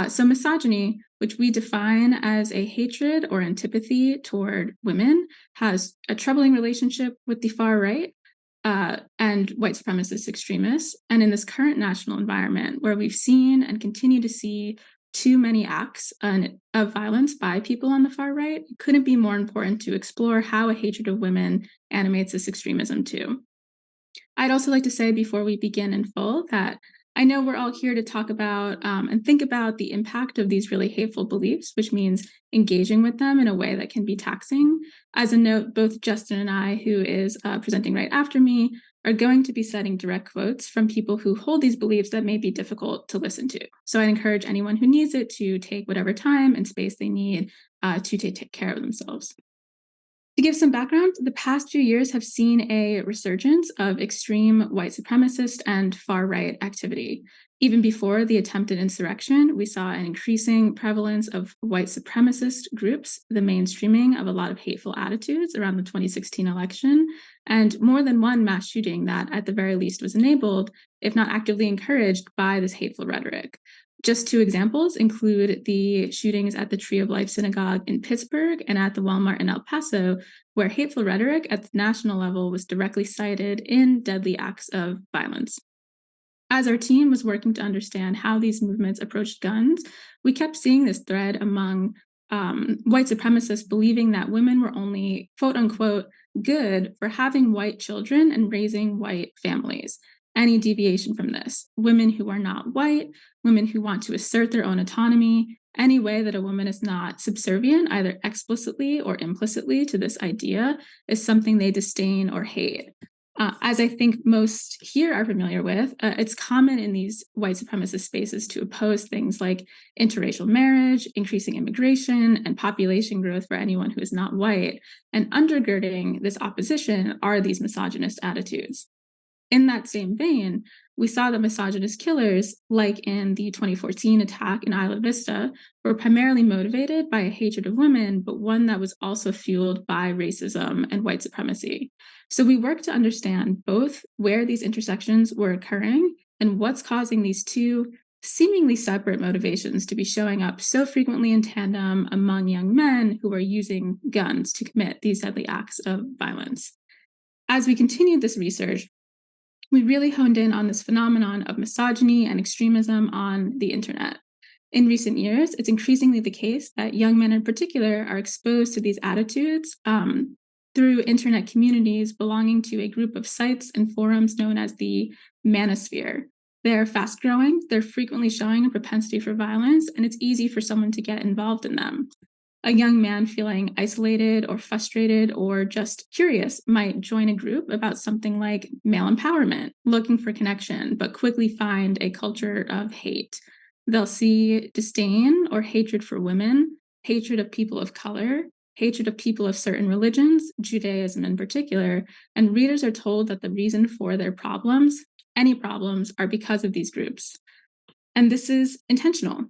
So misogyny, which we define as a hatred or antipathy toward women, has a troubling relationship with the far right and white supremacist extremists. And in this current national environment where we've seen and continue to see too many acts of violence by people on the far right, it couldn't be more important to explore how a hatred of women animates this extremism too. I'd also like to say before we begin in full that I know we're all here to talk about and think about the impact of these really hateful beliefs, which means engaging with them in a way that can be taxing. As a note, both Justin and I, who is presenting right after me, are going to be citing direct quotes from people who hold these beliefs that may be difficult to listen to. So I'd encourage anyone who needs it to take whatever time and space they need to take care of themselves. To give some background, the past few years have seen a resurgence of extreme white supremacist and far-right activity. Even before the attempted insurrection, we saw an increasing prevalence of white supremacist groups, the mainstreaming of a lot of hateful attitudes around the 2016 election, and more than one mass shooting that, at the very least, was enabled, if not actively encouraged, by this hateful rhetoric. Just two examples include the shootings at the Tree of Life Synagogue in Pittsburgh and at the Walmart in El Paso, where hateful rhetoric at the national level was directly cited in deadly acts of violence. As our team was working to understand how these movements approached guns, we kept seeing this thread among white supremacists believing that women were only, quote unquote, good for having white children and raising white families. Any deviation from this, women who are not white, women who want to assert their own autonomy, any way that a woman is not subservient, either explicitly or implicitly, to this idea is something they disdain or hate. As I think most here are familiar with, it's common in these white supremacist spaces to oppose things like interracial marriage, increasing immigration, and population growth for anyone who is not white. And undergirding this opposition are these misogynist attitudes. In that same vein, we saw that misogynist killers, like in the 2014 attack in Isla Vista, were primarily motivated by a hatred of women, but one that was also fueled by racism and white supremacy. So we worked to understand both where these intersections were occurring and what's causing these two seemingly separate motivations to be showing up so frequently in tandem among young men who are using guns to commit these deadly acts of violence. As we continued this research, we really honed in on this phenomenon of misogyny and extremism on the internet. In recent years, it's increasingly the case that young men in particular are exposed to these attitudes through internet communities belonging to a group of sites and forums known as the manosphere. They're fast-growing, they're frequently showing a propensity for violence, and it's easy for someone to get involved in them. A young man feeling isolated or frustrated or just curious might join a group about something like male empowerment, looking for connection, but quickly find a culture of hate. They'll see disdain or hatred for women, hatred of people of color, hatred of people of certain religions, Judaism in particular, and readers are told that the reason for their problems, any problems, are because of these groups. And this is intentional.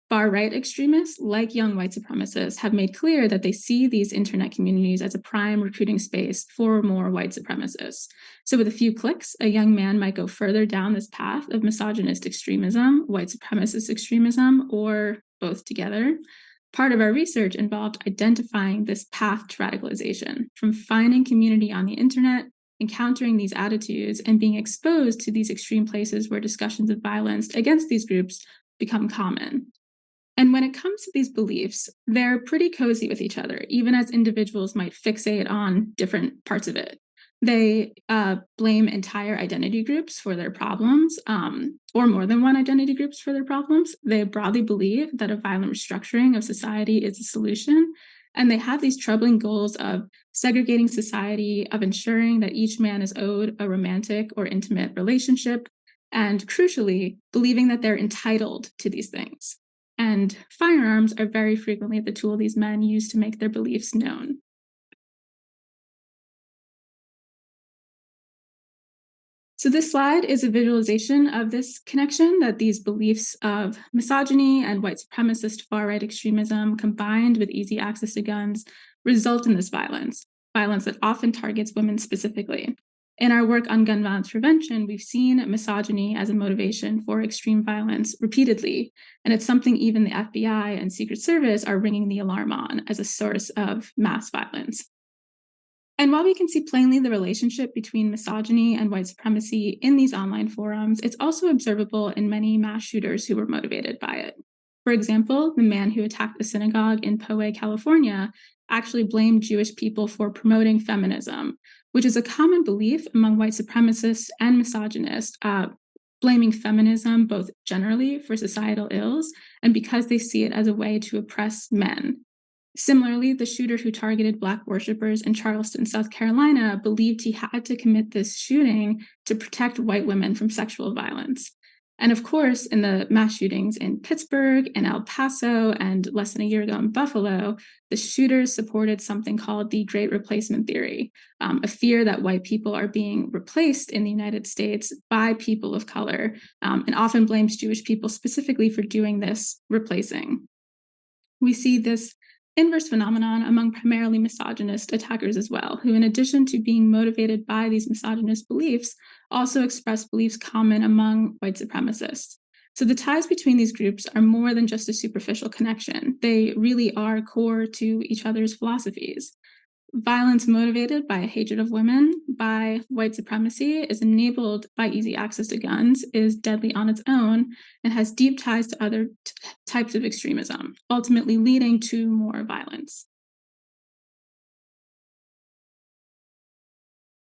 Far-right extremists, like young white supremacists, have made clear that they see these internet communities as a prime recruiting space for more white supremacists. So with a few clicks, a young man might go further down this path of misogynist extremism, white supremacist extremism, or both together. Part of our research involved identifying this path to radicalization, from finding community on the internet, encountering these attitudes, and being exposed to these extreme places where discussions of violence against these groups become common. And when it comes to these beliefs, they're pretty cozy with each other, even as individuals might fixate on different parts of it. They blame entire identity groups for their problems, or more than one identity groups for their problems. They broadly believe that a violent restructuring of society is a solution. And they have these troubling goals of segregating society, of ensuring that each man is owed a romantic or intimate relationship, and crucially, believing that they're entitled to these things. And firearms are very frequently the tool these men use to make their beliefs known. So this slide is a visualization of this connection that these beliefs of misogyny and white supremacist far-right extremism combined with easy access to guns result in this violence that often targets women specifically. In our work on gun violence prevention, we've seen misogyny as a motivation for extreme violence repeatedly, and it's something even the FBI and Secret Service are ringing the alarm on as a source of mass violence. And while we can see plainly the relationship between misogyny and white supremacy in these online forums, it's also observable in many mass shooters who were motivated by it. For example, the man who attacked a synagogue in Poway, California, actually blamed Jewish people for promoting feminism, which is a common belief among white supremacists and misogynists, blaming feminism both generally for societal ills and because they see it as a way to oppress men. Similarly, the shooter who targeted Black worshippers in Charleston, South Carolina, believed he had to commit this shooting to protect white women from sexual violence. And of course, in the mass shootings in Pittsburgh and El Paso and less than a year ago in Buffalo, the shooters supported something called the Great Replacement Theory, a fear that white people are being replaced in the United States by people of color, and often blames Jewish people specifically for doing this replacing. We see this inverse phenomenon among primarily misogynist attackers as well, who, in addition to being motivated by these misogynist beliefs, also express beliefs common among white supremacists. So the ties between these groups are more than just a superficial connection. They really are core to each other's philosophies. Violence motivated by a hatred of women, by white supremacy, is enabled by easy access to guns, is deadly on its own, and has deep ties to other types of extremism, ultimately leading to more violence.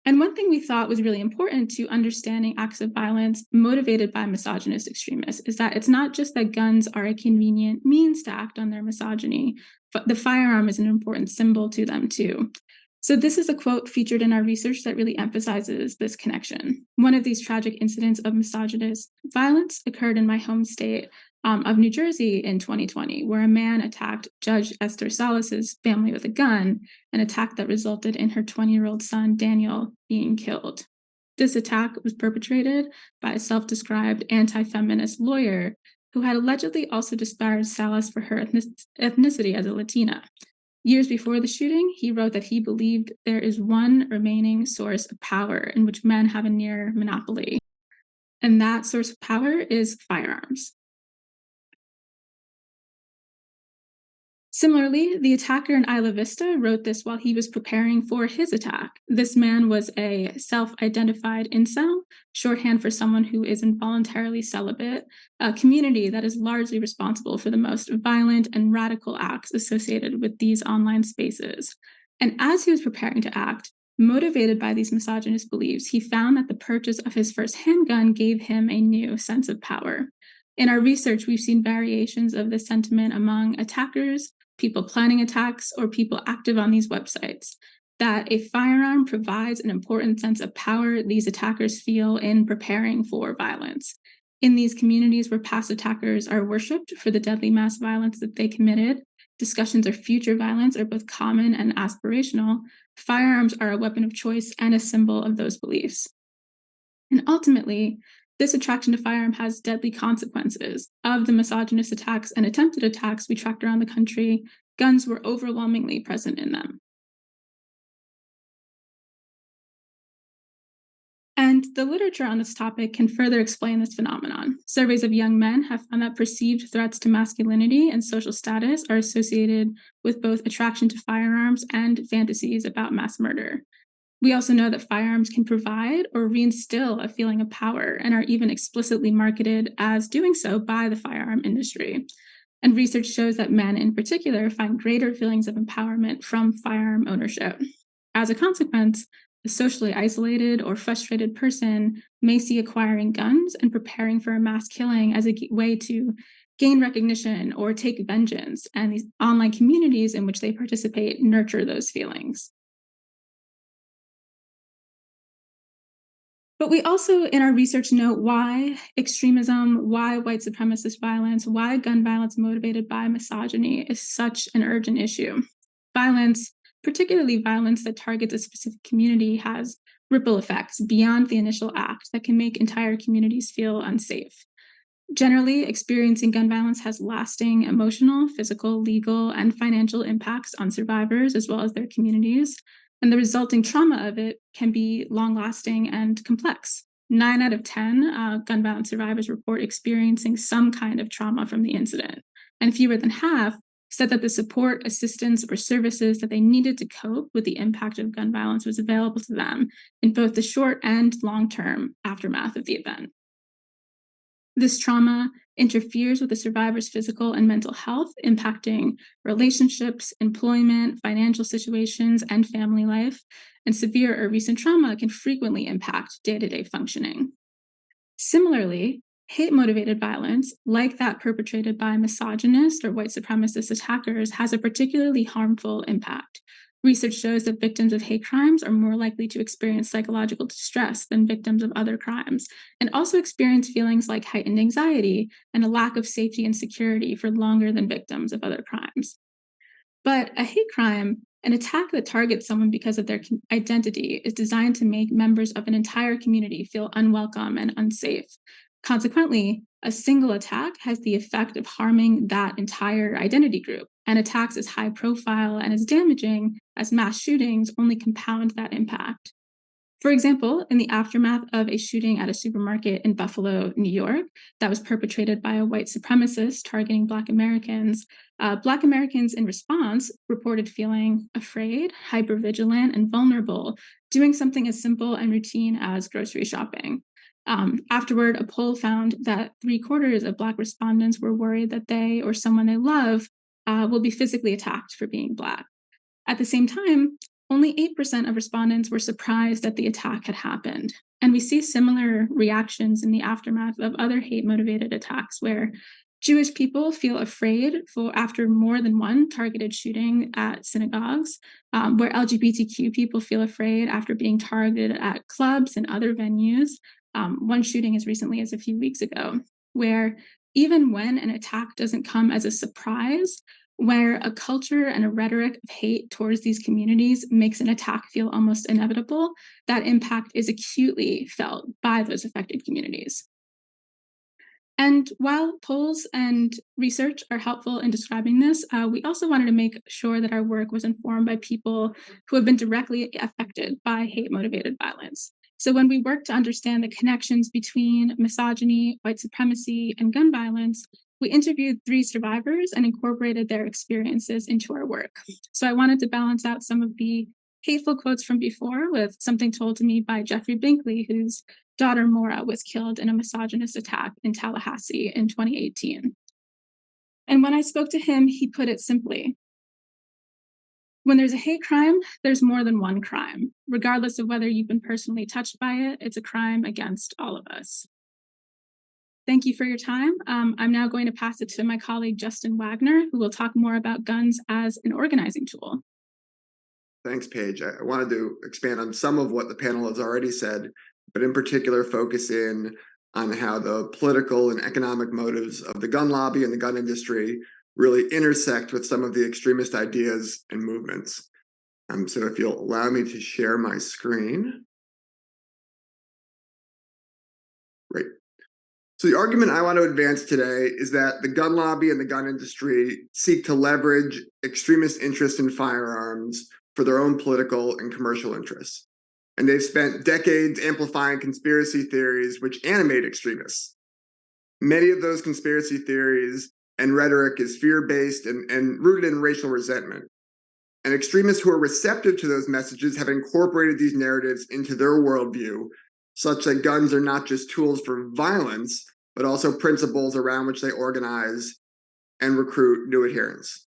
And one thing we thought was really important to understanding acts of violence motivated by misogynist extremists is that it's not just that guns are a convenient means to act on their misogyny, but the firearm is an important symbol to them too. So this is a quote featured in our research that really emphasizes this connection. One of these tragic incidents of misogynist violence occurred in my home state of New Jersey in 2020, where a man attacked Judge Esther Salas's family with a gun, an attack that resulted in her 20-year-old son, Daniel, being killed. This attack was perpetrated by a self-described anti-feminist lawyer who had allegedly also disparaged Salas for her ethnicity as a Latina. Years before the shooting, he wrote that he believed there is one remaining source of power in which men have a near monopoly, and that source of power is firearms. Similarly, the attacker in Isla Vista wrote this while he was preparing for his attack. This man was a self-identified incel, shorthand for someone who is involuntarily celibate, a community that is largely responsible for the most violent and radical acts associated with these online spaces. And as he was preparing to act, motivated by these misogynist beliefs, he found that the purchase of his first handgun gave him a new sense of power. In our research, we've seen variations of this sentiment among attackers, people planning attacks, or people active on these websites, that a firearm provides an important sense of power these attackers feel in preparing for violence. In these communities where past attackers are worshipped for the deadly mass violence that they committed, discussions of future violence are both common and aspirational. Firearms are a weapon of choice and a symbol of those beliefs. And ultimately, this attraction to firearm has deadly consequences. Of the misogynist attacks and attempted attacks we tracked around the country, guns were overwhelmingly present in them. And the literature on this topic can further explain this phenomenon. Surveys of young men have found that perceived threats to masculinity and social status are associated with both attraction to firearms and fantasies about mass murder. We also know that firearms can provide or reinstill a feeling of power and are even explicitly marketed as doing so by the firearm industry. And research shows that men in particular find greater feelings of empowerment from firearm ownership. As a consequence, a socially isolated or frustrated person may see acquiring guns and preparing for a mass killing as a way to gain recognition or take vengeance, and these online communities in which they participate nurture those feelings. But we also, in our research, note why extremism, why white supremacist violence, why gun violence motivated by misogyny is such an urgent issue. Violence, particularly violence that targets a specific community, has ripple effects beyond the initial act that can make entire communities feel unsafe. Generally, experiencing gun violence has lasting emotional, physical, legal, and financial impacts on survivors as well as their communities. And the resulting trauma of it can be long-lasting and complex. 9 out of 10 gun violence survivors report experiencing some kind of trauma from the incident. And fewer than half said that the support, assistance, or services that they needed to cope with the impact of gun violence was available to them in both the short and long-term aftermath of the event. This trauma interferes with the survivor's physical and mental health, impacting relationships, employment, financial situations, and family life. And severe or recent trauma can frequently impact day-to-day functioning. Similarly, hate-motivated violence, like that perpetrated by misogynist or white supremacist attackers, has a particularly harmful impact. Research shows that victims of hate crimes are more likely to experience psychological distress than victims of other crimes, and also experience feelings like heightened anxiety and a lack of safety and security for longer than victims of other crimes. But a hate crime, an attack that targets someone because of their identity, is designed to make members of an entire community feel unwelcome and unsafe. Consequently, a single attack has the effect of harming that entire identity group, and attacks as high profile and as damaging as mass shootings only compound that impact. For example, in the aftermath of a shooting at a supermarket in Buffalo, New York, that was perpetrated by a white supremacist targeting Black Americans, Black Americans in response reported feeling afraid, hypervigilant, and vulnerable, doing something as simple and routine as grocery shopping. Afterward, a poll found that 3/4 of Black respondents were worried that they or someone they love will be physically attacked for being Black. At the same time, only 8% of respondents were surprised that the attack had happened. And we see similar reactions in the aftermath of other hate-motivated attacks where Jewish people feel afraid after more than one targeted shooting at synagogues, where LGBTQ people feel afraid after being targeted at clubs and other venues. One shooting as recently as a few weeks ago, where even when an attack doesn't come as a surprise, where a culture and a rhetoric of hate towards these communities makes an attack feel almost inevitable, that impact is acutely felt by those affected communities. And while polls and research are helpful in describing this, we also wanted to make sure that our work was informed by people who have been directly affected by hate-motivated violence. So when we work to understand the connections between misogyny, white supremacy, and gun violence, we interviewed 3 survivors and incorporated their experiences into our work. So I wanted to balance out some of the hateful quotes from before with something told to me by Jeffrey Binkley, whose daughter Maura was killed in a misogynist attack in Tallahassee in 2018. And when I spoke to him, he put it simply: when there's a hate crime, there's more than one crime. Regardless of whether you've been personally touched by it, it's a crime against all of us. Thank you for your time. I'm now going to pass it to my colleague, Justin Wagner, who will talk more about guns as an organizing tool. Thanks, Paige. I wanted to expand on some of what the panel has already said, but in particular focus in on how the political and economic motives of the gun lobby and the gun industry really intersect with some of the extremist ideas and movements. So if you'll allow me to share my screen. Great. So the argument I want to advance today is that the gun lobby and the gun industry seek to leverage extremist interest in firearms for their own political and commercial interests. And they've spent decades amplifying conspiracy theories which animate extremists. Many of those conspiracy theories and rhetoric is fear-based and rooted in racial resentment. And extremists who are receptive to those messages have incorporated these narratives into their worldview, such that guns are not just tools for violence, but also principles around which they organize and recruit new adherents.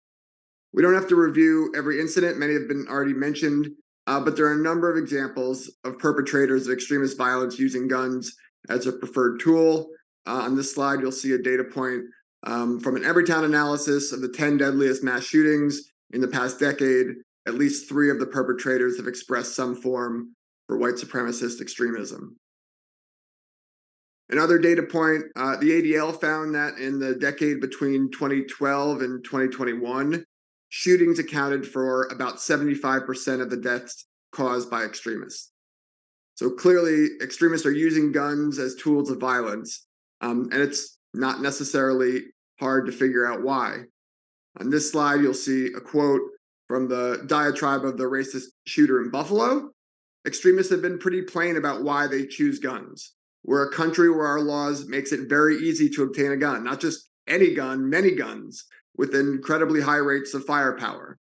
We don't have to review every incident, many have been already mentioned, but there are a number of examples of perpetrators of extremist violence using guns as a preferred tool. On this slide, you'll see a data point from an Everytown analysis of the 10 deadliest mass shootings in the past decade. At least 3 of the perpetrators have expressed some form for white supremacist extremism. Another data point, the ADL found that in the decade between 2012 and 2021, shootings accounted for about 75% of the deaths caused by extremists. So clearly, extremists are using guns as tools of violence, and it's not necessarily hard to figure out why. On this slide, you'll see a quote from the diatribe of the racist shooter in Buffalo. Extremists have been pretty plain about why they choose guns. We're a country where our laws makes it very easy to obtain a gun, not just any gun, many guns, with incredibly high rates of firepower.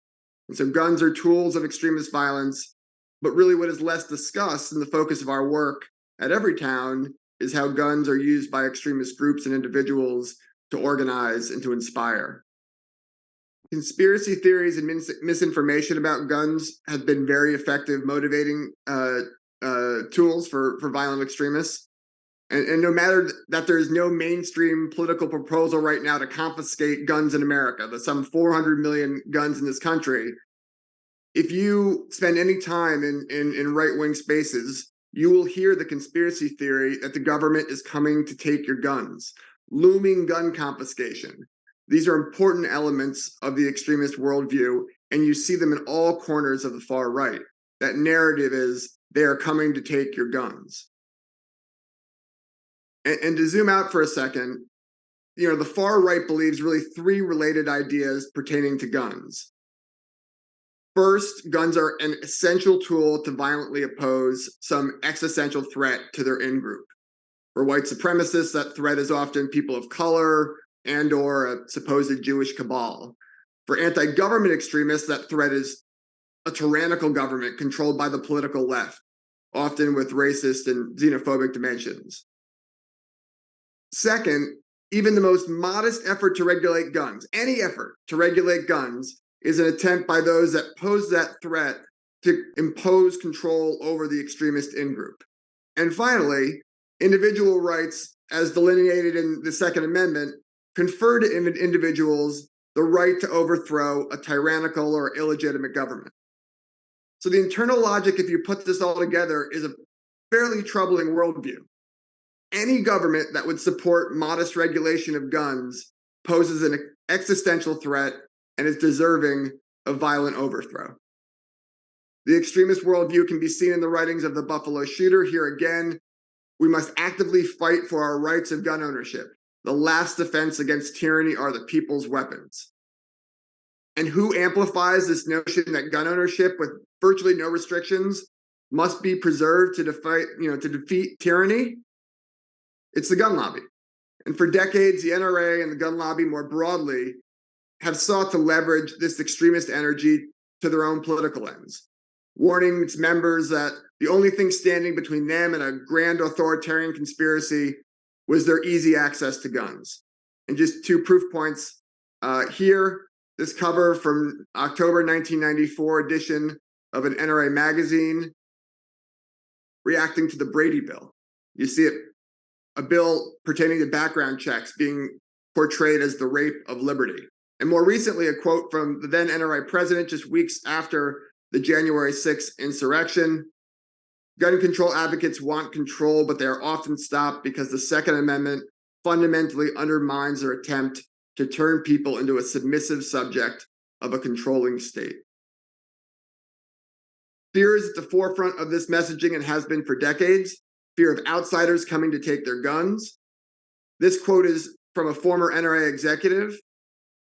And so guns are tools of extremist violence, but really what is less discussed in the focus of our work at Everytown is how guns are used by extremist groups and individuals to organize, and to inspire. Conspiracy theories and misinformation about guns have been very effective motivating tools for violent extremists. And no matter that there is no mainstream political proposal right now to confiscate guns in America, the some 400 million guns in this country, if you spend any time in right-wing spaces, you will hear the conspiracy theory that the government is coming to take your guns, looming gun confiscation. These are important elements of the extremist worldview, and you see them in all corners of the far right. That narrative is they are coming to take your guns. And to zoom out for a second, the far right believes really three related ideas pertaining to guns. First, guns are an essential tool to violently oppose some existential threat to their in-group. For white supremacists, that threat is often people of color and/or a supposed Jewish cabal. For anti-government extremists, that threat is a tyrannical government controlled by the political left, often with racist and xenophobic dimensions. Second, even the most modest effort to regulate guns, any effort to regulate guns, is an attempt by those that pose that threat to impose control over the extremist in-group. And finally, individual rights, as delineated in the Second Amendment, confer to individuals the right to overthrow a tyrannical or illegitimate government. So the internal logic, if you put this all together, is a fairly troubling worldview. Any government that would support modest regulation of guns poses an existential threat and is deserving of violent overthrow. The extremist worldview can be seen in the writings of the Buffalo shooter. Here again, we must actively fight for our rights of gun ownership. The last defense against tyranny are the people's weapons. And who amplifies this notion that gun ownership with virtually no restrictions must be preserved to defeat tyranny? It's the gun lobby. And for decades, the NRA and the gun lobby more broadly have sought to leverage this extremist energy to their own political ends, warning its members that the only thing standing between them and a grand authoritarian conspiracy was their easy access to guns. And just two proof points here, this cover from October 1994 edition of an NRA magazine reacting to the Brady Bill. You see it, a bill pertaining to background checks being portrayed as the rape of liberty. And more recently, a quote from the then NRA president just weeks after the January 6th insurrection. Gun control advocates want control, but they are often stopped because the Second Amendment fundamentally undermines their attempt to turn people into a submissive subject of a controlling state. Fear is at the forefront of this messaging and has been for decades. Fear of outsiders coming to take their guns. This quote is from a former NRA executive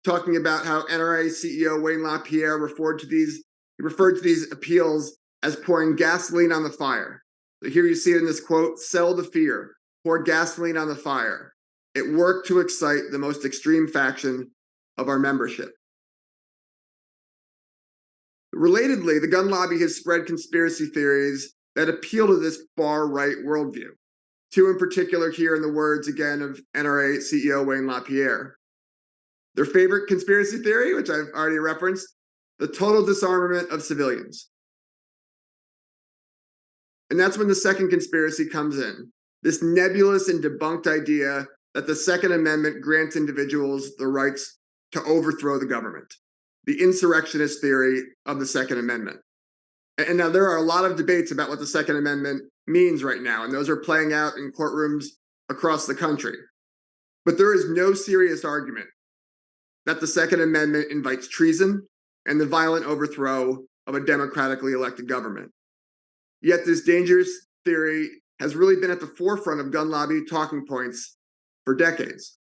talking about how NRA CEO Wayne LaPierre referred to these appeals as pouring gasoline on the fire. So here you see it in this quote, sell the fear, pour gasoline on the fire. It worked to excite the most extreme faction of our membership. Relatedly, the gun lobby has spread conspiracy theories that appeal to this far-right worldview. Two in particular here in the words, again, of NRA CEO Wayne LaPierre. Their favorite conspiracy theory, which I've already referenced, the total disarmament of civilians. And that's when the second conspiracy comes in, this nebulous and debunked idea that the Second Amendment grants individuals the rights to overthrow the government, the insurrectionist theory of the Second Amendment. And now there are a lot of debates about what the Second Amendment means right now, and those are playing out in courtrooms across the country. But there is no serious argument that the Second Amendment invites treason and the violent overthrow of a democratically elected government. Yet this dangerous theory has really been at the forefront of gun lobby talking points for decades.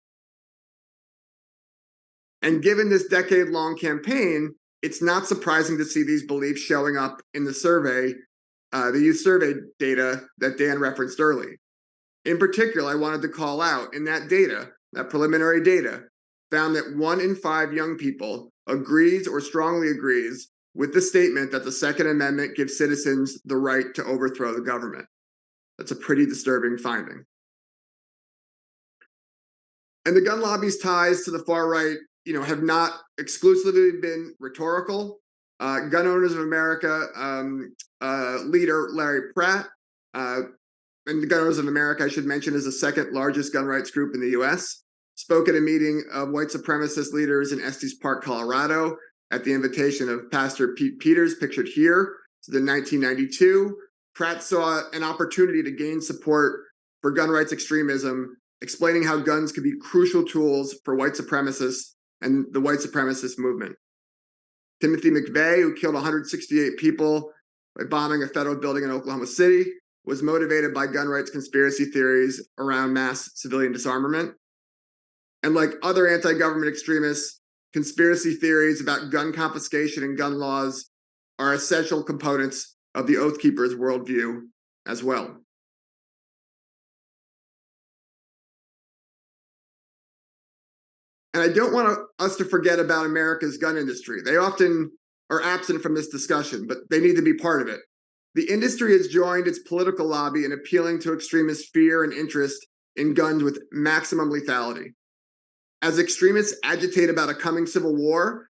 And given this decade-long campaign, it's not surprising to see these beliefs showing up in the survey, the youth survey data that Dan referenced early. In particular, I wanted to call out in that data, that preliminary data, found that 1 in 5 young people agrees or strongly agrees with the statement that the Second Amendment gives citizens the right to overthrow the government. That's a pretty disturbing finding. And the gun lobby's ties to the far right, have not exclusively been rhetorical. Gun Owners of America leader Larry Pratt, and the Gun Owners of America, I should mention, is the second largest gun rights group in the U.S., spoke at a meeting of white supremacist leaders in Estes Park, Colorado, at the invitation of Pastor Pete Peters, pictured here. So in 1992, Pratt saw an opportunity to gain support for gun rights extremism, explaining how guns could be crucial tools for white supremacists and the white supremacist movement. Timothy McVeigh, who killed 168 people by bombing a federal building in Oklahoma City, was motivated by gun rights conspiracy theories around mass civilian disarmament. And like other anti-government extremists, conspiracy theories about gun confiscation and gun laws are essential components of the Oath Keepers' worldview as well. And I don't want us to forget about America's gun industry. They often are absent from this discussion, but they need to be part of it. The industry has joined its political lobby in appealing to extremists' fear and interest in guns with maximum lethality. As extremists agitate about a coming civil war,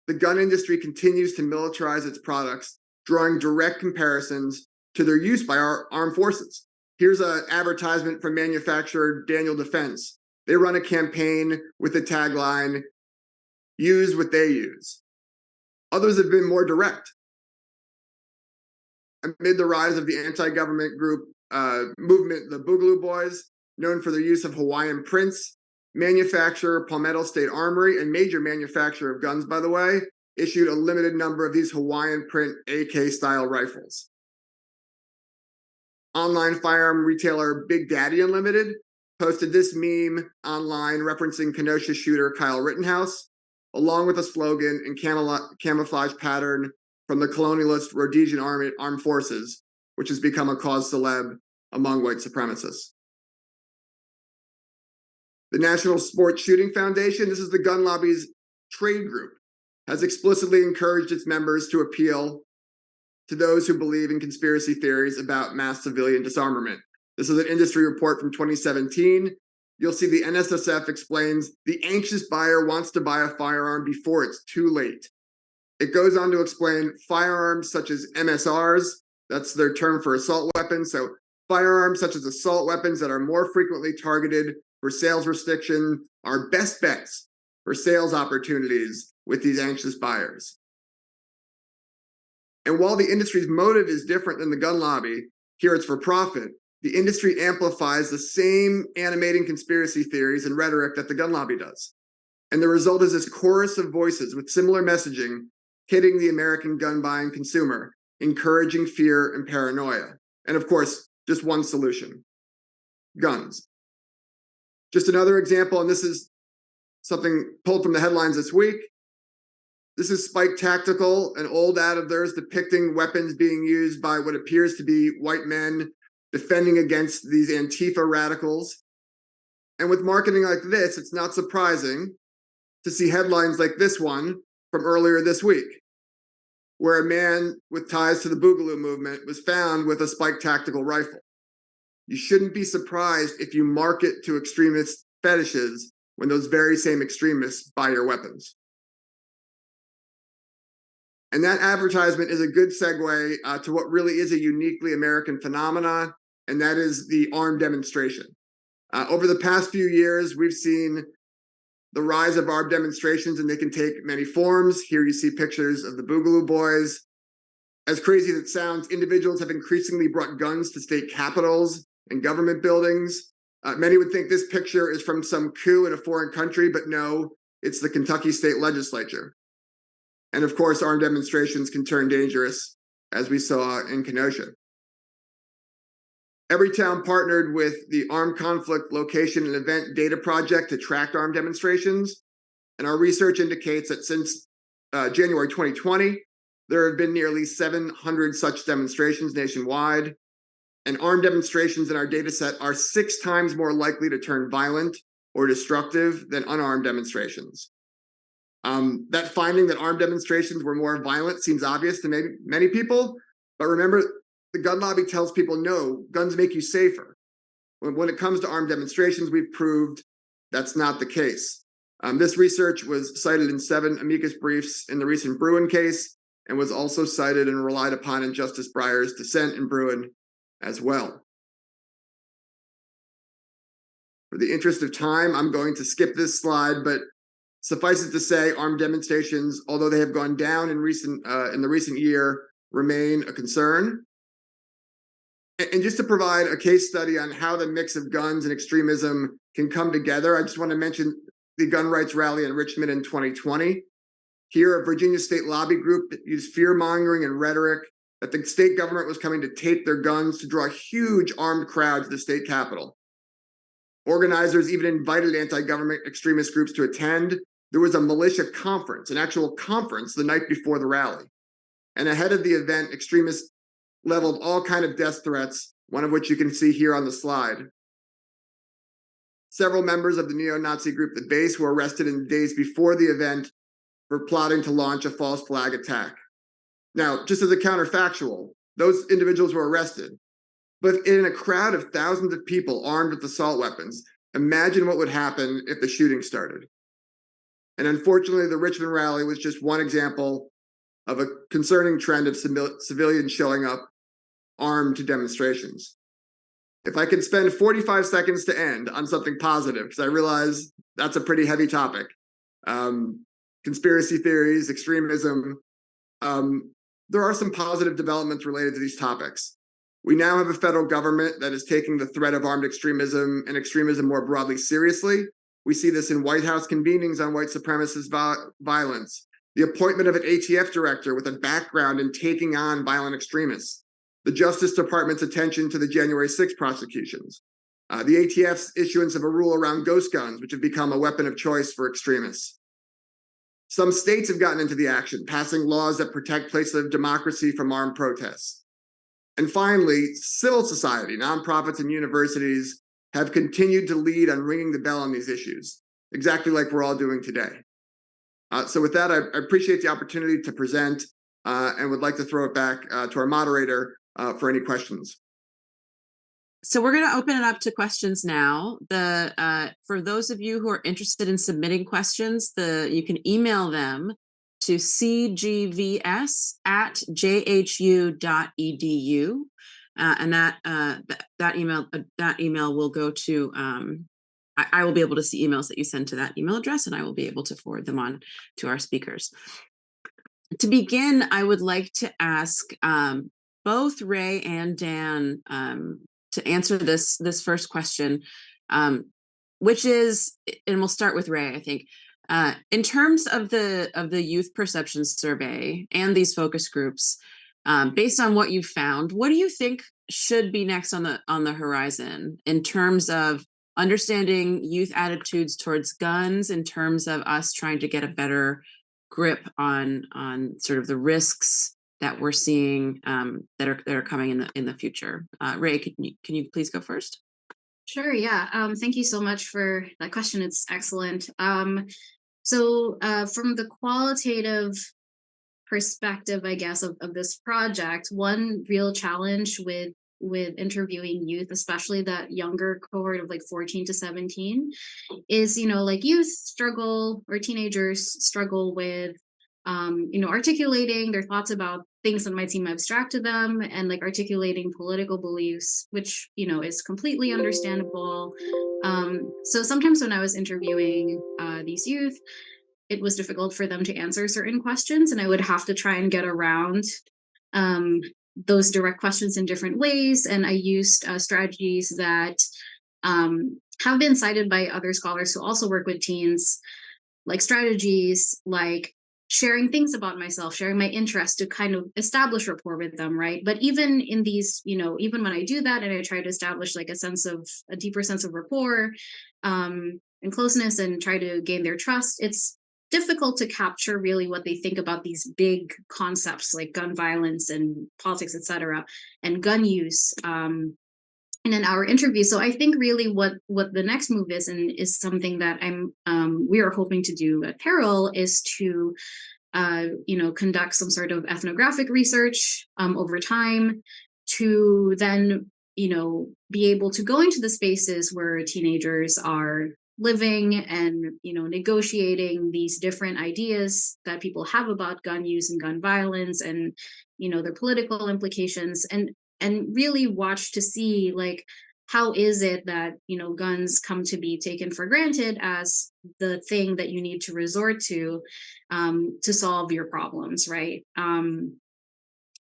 the gun industry continues to militarize its products, drawing direct comparisons to their use by our armed forces. Here's an advertisement from manufacturer Daniel Defense. They run a campaign with the tagline, "Use what they use." Others have been more direct. Amid the rise of the anti-government group movement, the Boogaloo Boys, known for their use of Hawaiian prints, manufacturer Palmetto State Armory, and major manufacturer of guns, by the way, issued a limited number of these Hawaiian print AK-style rifles. Online firearm retailer Big Daddy Unlimited posted this meme online referencing Kenosha shooter Kyle Rittenhouse, along with a slogan in camouflage pattern from the colonialist Rhodesian Armed Forces, which has become a cause celeb among white supremacists. The National Sports Shooting Foundation, this is the gun lobby's trade group, has explicitly encouraged its members to appeal to those who believe in conspiracy theories about mass civilian disarmament. This is an industry report from 2017. You'll see the NSSF explains the anxious buyer wants to buy a firearm before it's too late. It goes on to explain firearms such as MSRs, that's their term for assault weapons. So firearms such as assault weapons that are more frequently targeted for sales restriction are best bets for sales opportunities with these anxious buyers. And while the industry's motive is different than the gun lobby, here it's for profit, the industry amplifies the same animating conspiracy theories and rhetoric that the gun lobby does. And the result is this chorus of voices with similar messaging hitting the American gun buying consumer, encouraging fear and paranoia. And of course, just one solution: guns. Just another example, and this is something pulled from the headlines this week. This is Spike Tactical, an old ad of theirs depicting weapons being used by what appears to be white men defending against these Antifa radicals. And with marketing like this, it's not surprising to see headlines like this one from earlier this week, where a man with ties to the Boogaloo movement was found with a Spike Tactical rifle. You shouldn't be surprised if you market to extremist fetishes when those very same extremists buy your weapons. And that advertisement is a good segue to what really is a uniquely American phenomenon, and that is the armed demonstration. Over the past few years, we've seen the rise of armed demonstrations, and they can take many forms. Here you see pictures of the Boogaloo Boys. As crazy as it sounds, individuals have increasingly brought guns to state capitals and government buildings. Many would think this picture is from some coup in a foreign country, but no, it's the Kentucky State Legislature. And of course, armed demonstrations can turn dangerous, as we saw in Kenosha. Everytown partnered with the Armed Conflict Location and Event Data Project to track armed demonstrations. And our research indicates that since January 2020, there have been nearly 700 such demonstrations nationwide. And armed demonstrations in our data set are 6 times more likely to turn violent or destructive than unarmed demonstrations. That finding that armed demonstrations were more violent seems obvious to many people, but remember, the gun lobby tells people, no, guns make you safer. When it comes to armed demonstrations, we've proved That's not the case. This research was cited in 7 amicus briefs in the recent Bruin case and was also cited and relied upon in Justice Breyer's dissent in Bruin as well. For the interest of time, I'm going to skip this slide, but suffice it to say, armed demonstrations, although they have gone down in the recent year, remain a concern. And just to provide a case study on how the mix of guns and extremism can come together, I just want to mention the gun rights rally in Richmond in 2020. Here, a Virginia state lobby group that used fear-mongering and rhetoric that the state government was coming to take their guns to draw huge armed crowds to the state capitol. Organizers even invited anti-government extremist groups to attend. There was a militia conference, an actual conference the night before the rally. And ahead of the event, extremists leveled all kinds of death threats, one of which you can see here on the slide. Several members of the neo-Nazi group The Base were arrested in the days before the event for plotting to launch a false flag attack. Now, just as a counterfactual, those individuals were arrested. But in a crowd of thousands of people armed with assault weapons, imagine what would happen if the shooting started. And unfortunately, the Richmond rally was just one example of a concerning trend of civilians showing up armed to demonstrations. If I could spend 45 seconds to end on something positive, because I realize that's a pretty heavy topic. Conspiracy theories, extremism. There are some positive developments related to these topics. We now have a federal government that is taking the threat of armed extremism and extremism more broadly seriously. We see this in White House convenings on white supremacist violence, the appointment of an ATF director with a background in taking on violent extremists, the Justice Department's attention to the January 6th prosecutions, the ATF's issuance of a rule around ghost guns, which have become a weapon of choice for extremists. Some states have gotten into the action, passing laws that protect places of democracy from armed protests. And finally, civil society, nonprofits, and universities have continued to lead on ringing the bell on these issues, exactly like we're all doing today. So with that, I appreciate the opportunity to present and would like to throw it back to our moderator for any questions. So we're going to open it up to questions now. For those of you who are interested in submitting questions, you can email them to cgvs@jhu.edu, and that email will go to. I will be able to see emails that you send to that email address, and I will be able to forward them on to our speakers. To begin, I would like to ask both Ray and Dan to answer this first question, which is, and we'll start with Ray, I think. In terms of the youth perception survey and these focus groups, based on what you've found, what do you think should be next on the horizon in terms of understanding youth attitudes towards guns, in terms of us trying to get a better grip on sort of the risks that we're seeing that are coming in the future? Ray, can you please go first? Sure, yeah. Thank you so much for that question. It's excellent. So from the qualitative perspective, I guess, of this project, one real challenge with interviewing youth, especially that younger cohort of like 14 to 17, is, like youth struggle, or teenagers struggle with, articulating their thoughts about things that might seem abstract to them, and like articulating political beliefs, which, is completely understandable. So sometimes when I was interviewing these youth, it was difficult for them to answer certain questions, and I would have to try and get around those direct questions in different ways. And I used strategies that have been cited by other scholars who also work with teens, like strategies like sharing things about myself, sharing my interest to kind of establish rapport with them, right? But even in these, even when I do that and I try to establish like a deeper sense of rapport and closeness and try to gain their trust, it's difficult to capture really what they think about these big concepts like gun violence and politics, etc., and gun use in an hour interview. So I think really what the next move is, and is something that we are hoping to do at PERIL, is to conduct some sort of ethnographic research over time to then be able to go into the spaces where teenagers are living and, negotiating these different ideas that people have about gun use and gun violence and, their political implications, and really watch to see, like, how is it that, guns come to be taken for granted as the thing that you need to resort to solve your problems, right?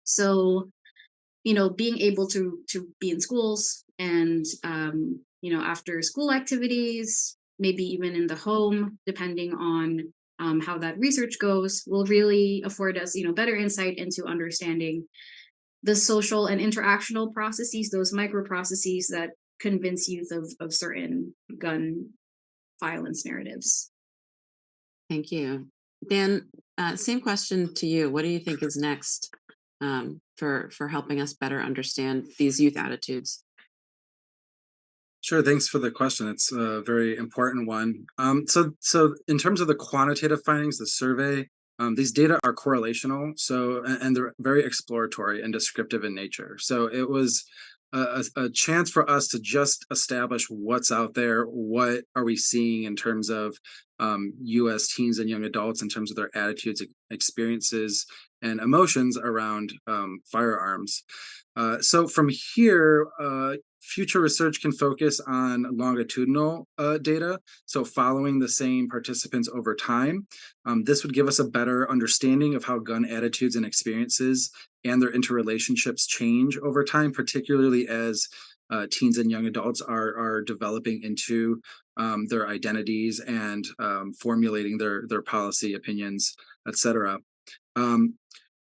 So, being able to be in schools and, after school activities, maybe even in the home, depending on how that research goes, will really afford us, better insight into understanding the social and interactional processes, those micro processes that convince youth of certain gun violence narratives. Thank you. Dan, same question to you. What do you think is next for helping us better understand these youth attitudes? Sure, thanks for the question. It's a very important one. So in terms of the quantitative findings, the survey, these data are correlational, and they're very exploratory and descriptive in nature. So it was a chance for us to just establish what's out there, what are we seeing in terms of U.S. teens and young adults in terms of their attitudes, experiences, and emotions around firearms. So from here, future research can focus on longitudinal data, so following the same participants over time. This would give us a better understanding of how gun attitudes and experiences and their interrelationships change over time, particularly as teens and young adults are developing into their identities and formulating their policy opinions, etc.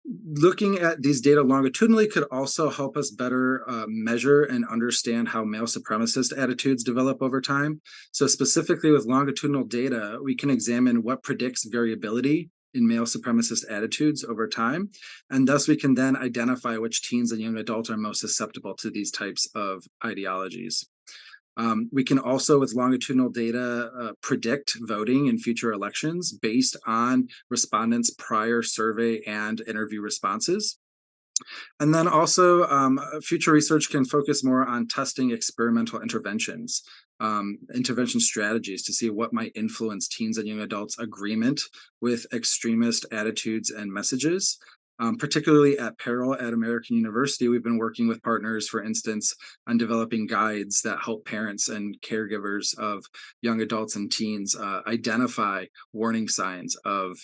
Looking at these data longitudinally could also help us better measure and understand how male supremacist attitudes develop over time. So specifically with longitudinal data, we can examine what predicts variability in male supremacist attitudes over time. And thus we can then identify which teens and young adults are most susceptible to these types of ideologies. We can also, with longitudinal data, predict voting in future elections based on respondents' prior survey and interview responses. And then also, future research can focus more on testing experimental interventions, intervention strategies to see what might influence teens and young adults' agreement with extremist attitudes and messages. Particularly at PERIL at American University, we've been working with partners, for instance, on developing guides that help parents and caregivers of young adults and teens identify warning signs of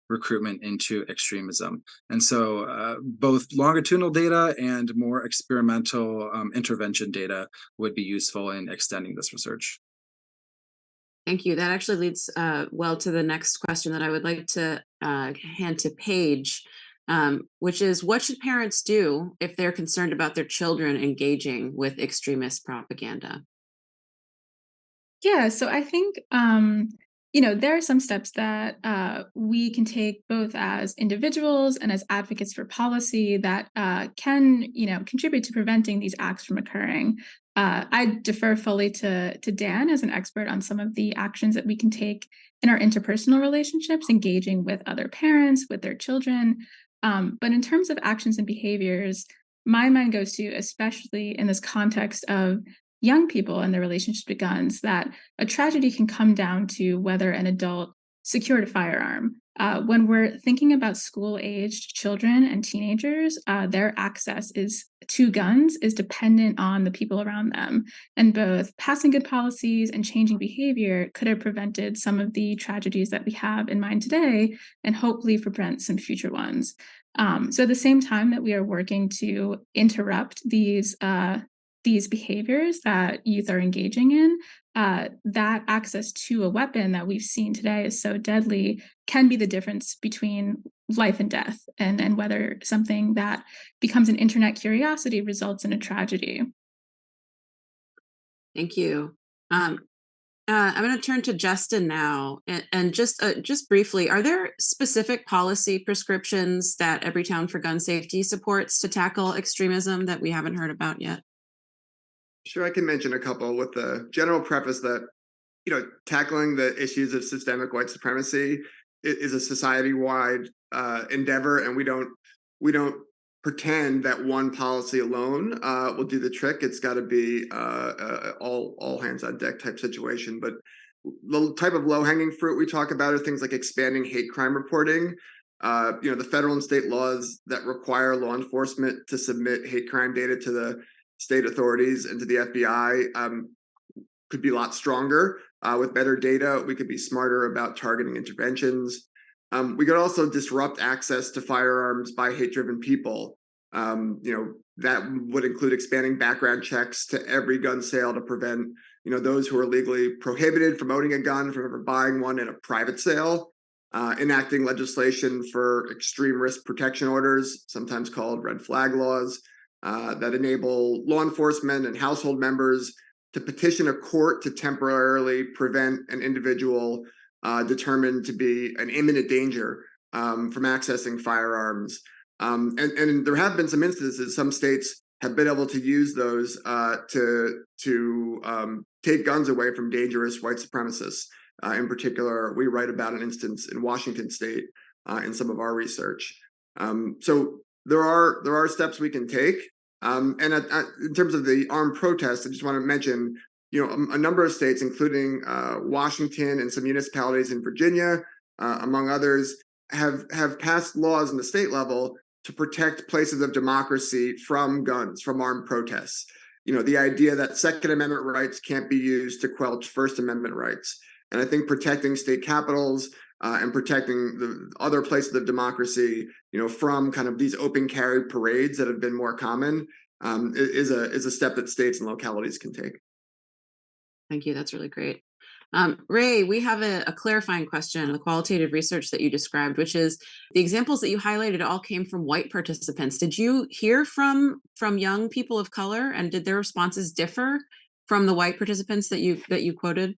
recruitment into extremism. And so both longitudinal data and more experimental intervention data would be useful in extending this research. Thank you. That actually leads well to the next question that I would like to hand to Paige, which is, what should parents do if they're concerned about their children engaging with extremist propaganda? Yeah, so I think there are some steps that we can take both as individuals and as advocates for policy that can, contribute to preventing these acts from occurring. I defer fully to Dan as an expert on some of the actions that we can take in our interpersonal relationships, engaging with other parents, with their children. But in terms of actions and behaviors, my mind goes to, especially in this context of young people and their relationship to guns, that a tragedy can come down to whether an adult secured a firearm. When we're thinking about school-aged children and teenagers, their access to guns is dependent on the people around them. And both passing good policies and changing behavior could have prevented some of the tragedies that we have in mind today, and hopefully prevent some future ones. So at the same time that we are working to interrupt these behaviors that youth are engaging in, that access to a weapon that we've seen today is so deadly can be the difference between life and death, and whether something that becomes an internet curiosity results in a tragedy. Thank you. I'm going to turn to Justin now, and just briefly, are there specific policy prescriptions that Everytown for Gun Safety supports to tackle extremism that we haven't heard about yet? Sure, I can mention a couple with the general preface that, tackling the issues of systemic white supremacy is a society-wide endeavor, and we don't pretend that one policy alone will do the trick. It's got to be all hands on deck type situation. But the type of low hanging fruit we talk about are things like expanding hate crime reporting. The federal and state laws that require law enforcement to submit hate crime data to the state authorities and to the FBI could be a lot stronger. With better data, we could be smarter about targeting interventions. We could also disrupt access to firearms by hate-driven people. That would include expanding background checks to every gun sale to prevent, those who are legally prohibited from owning a gun from ever buying one in a private sale. Enacting legislation for extreme risk protection orders, sometimes called red flag laws, that enable law enforcement and household members to petition a court to temporarily prevent an individual determined to be an imminent danger from accessing firearms. And there have been some instances, some states have been able to use those to take guns away from dangerous white supremacists. In particular, we write about an instance in Washington state in some of our research. So there are steps we can take. And in terms of the armed protests, I just want to mention, a number of states, including Washington and some municipalities in Virginia, among others, have passed laws in the state level to protect places of democracy from guns, from armed protests. The idea that Second Amendment rights can't be used to quell First Amendment rights. And I think protecting state capitals and protecting the other places of democracy, from kind of these open carry parades that have been more common, is a step that states and localities can take. Thank you. That's really great. Ray, we have a clarifying question on the qualitative research that you described, which is the examples that you highlighted all came from white participants. Did you hear from young people of color, and did their responses differ from the white participants that you quoted?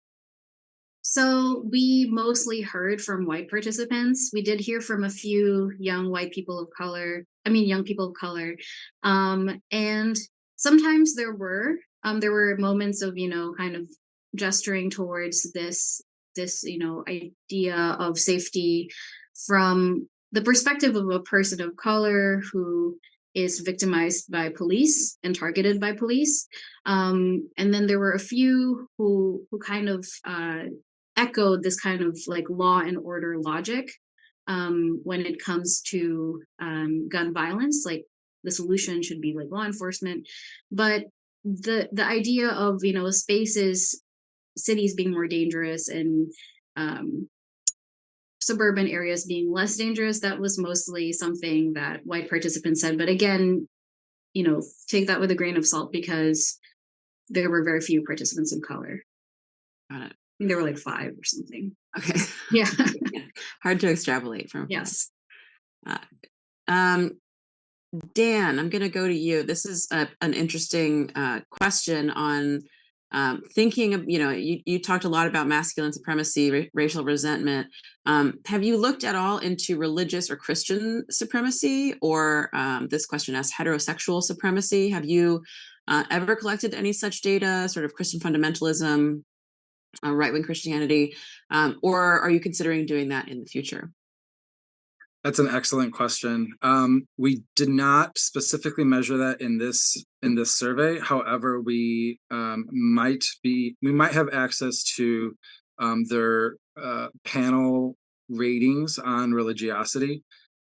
So we mostly heard from white participants. We did hear from a few young people of color. And sometimes there were moments of, kind of gesturing towards this idea of safety from the perspective of a person of color who is victimized by police and targeted by police. And then there were a few who kind of echoed this kind of like law and order logic when it comes to gun violence. Like the solution should be like law enforcement, but the idea of spaces, cities being more dangerous and suburban areas being less dangerous, that was mostly something that white participants said. But again, take that with a grain of salt because there were very few participants of color. Got it. I think there were like 5 or something. Okay. Yeah. Hard to extrapolate from. Yes. Dan, I'm going to go to you. This is an interesting question on thinking of, you talked a lot about masculine supremacy, racial resentment. Have you looked at all into religious or Christian supremacy, or this question asks heterosexual supremacy? Have you ever collected any such data, sort of Christian fundamentalism, right-wing Christianity, or are you considering doing that in the future? That's an excellent question. We did not specifically measure that in this survey. However, we might have access to their panel ratings on religiosity,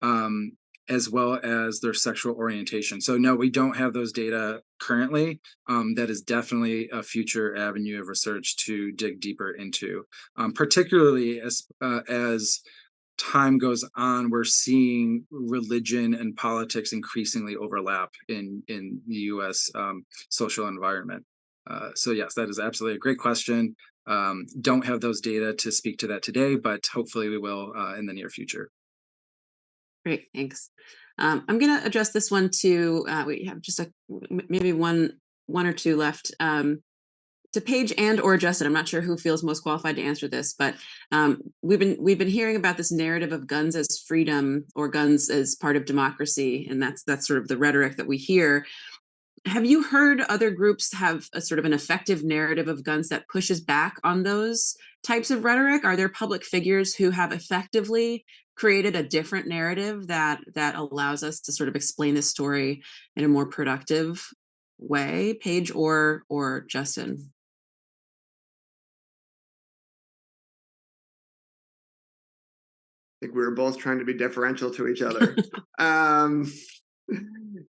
as well as their sexual orientation. So no, we don't have those data currently. That is definitely a future avenue of research to dig deeper into, particularly as time goes on. We're seeing religion and politics increasingly overlap in the U.S. Social environment. So yes, that is absolutely a great question. Don't have those data to speak to that today, but hopefully we will in the near future. Great, thanks. I'm going to address this one to, we have just maybe one or two left. To Paige and or Justin, I'm not sure who feels most qualified to answer this, but we've been hearing about this narrative of guns as freedom or guns as part of democracy, and that's sort of the rhetoric that we hear. Have you heard other groups have a sort of an effective narrative of guns that pushes back on those types of rhetoric? Are there public figures who have effectively created a different narrative that allows us to sort of explain this story in a more productive way? Paige or Justin? I think we were both trying to be deferential to each other.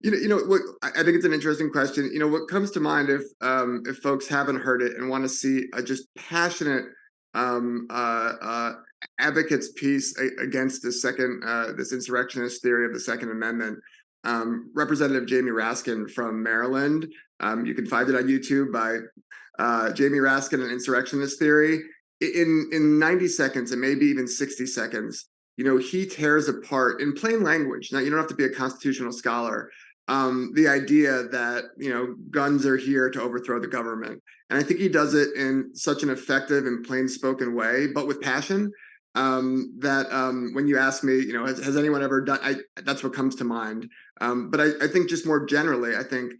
What I think it's an interesting question. What comes to mind if folks haven't heard it and want to see a just passionate advocates piece against this insurrectionist theory of the Second Amendment. Representative Jamie Raskin from Maryland. You can find it on YouTube by Jamie Raskin and Insurrectionist Theory. In 90 seconds and maybe even 60 seconds, he tears apart in plain language. Now, you don't have to be a constitutional scholar. The idea that, guns are here to overthrow the government. And I think he does it in such an effective and plain spoken way, but with passion, that when you ask me, has anyone ever done, that's what comes to mind. But I think just more generally, I think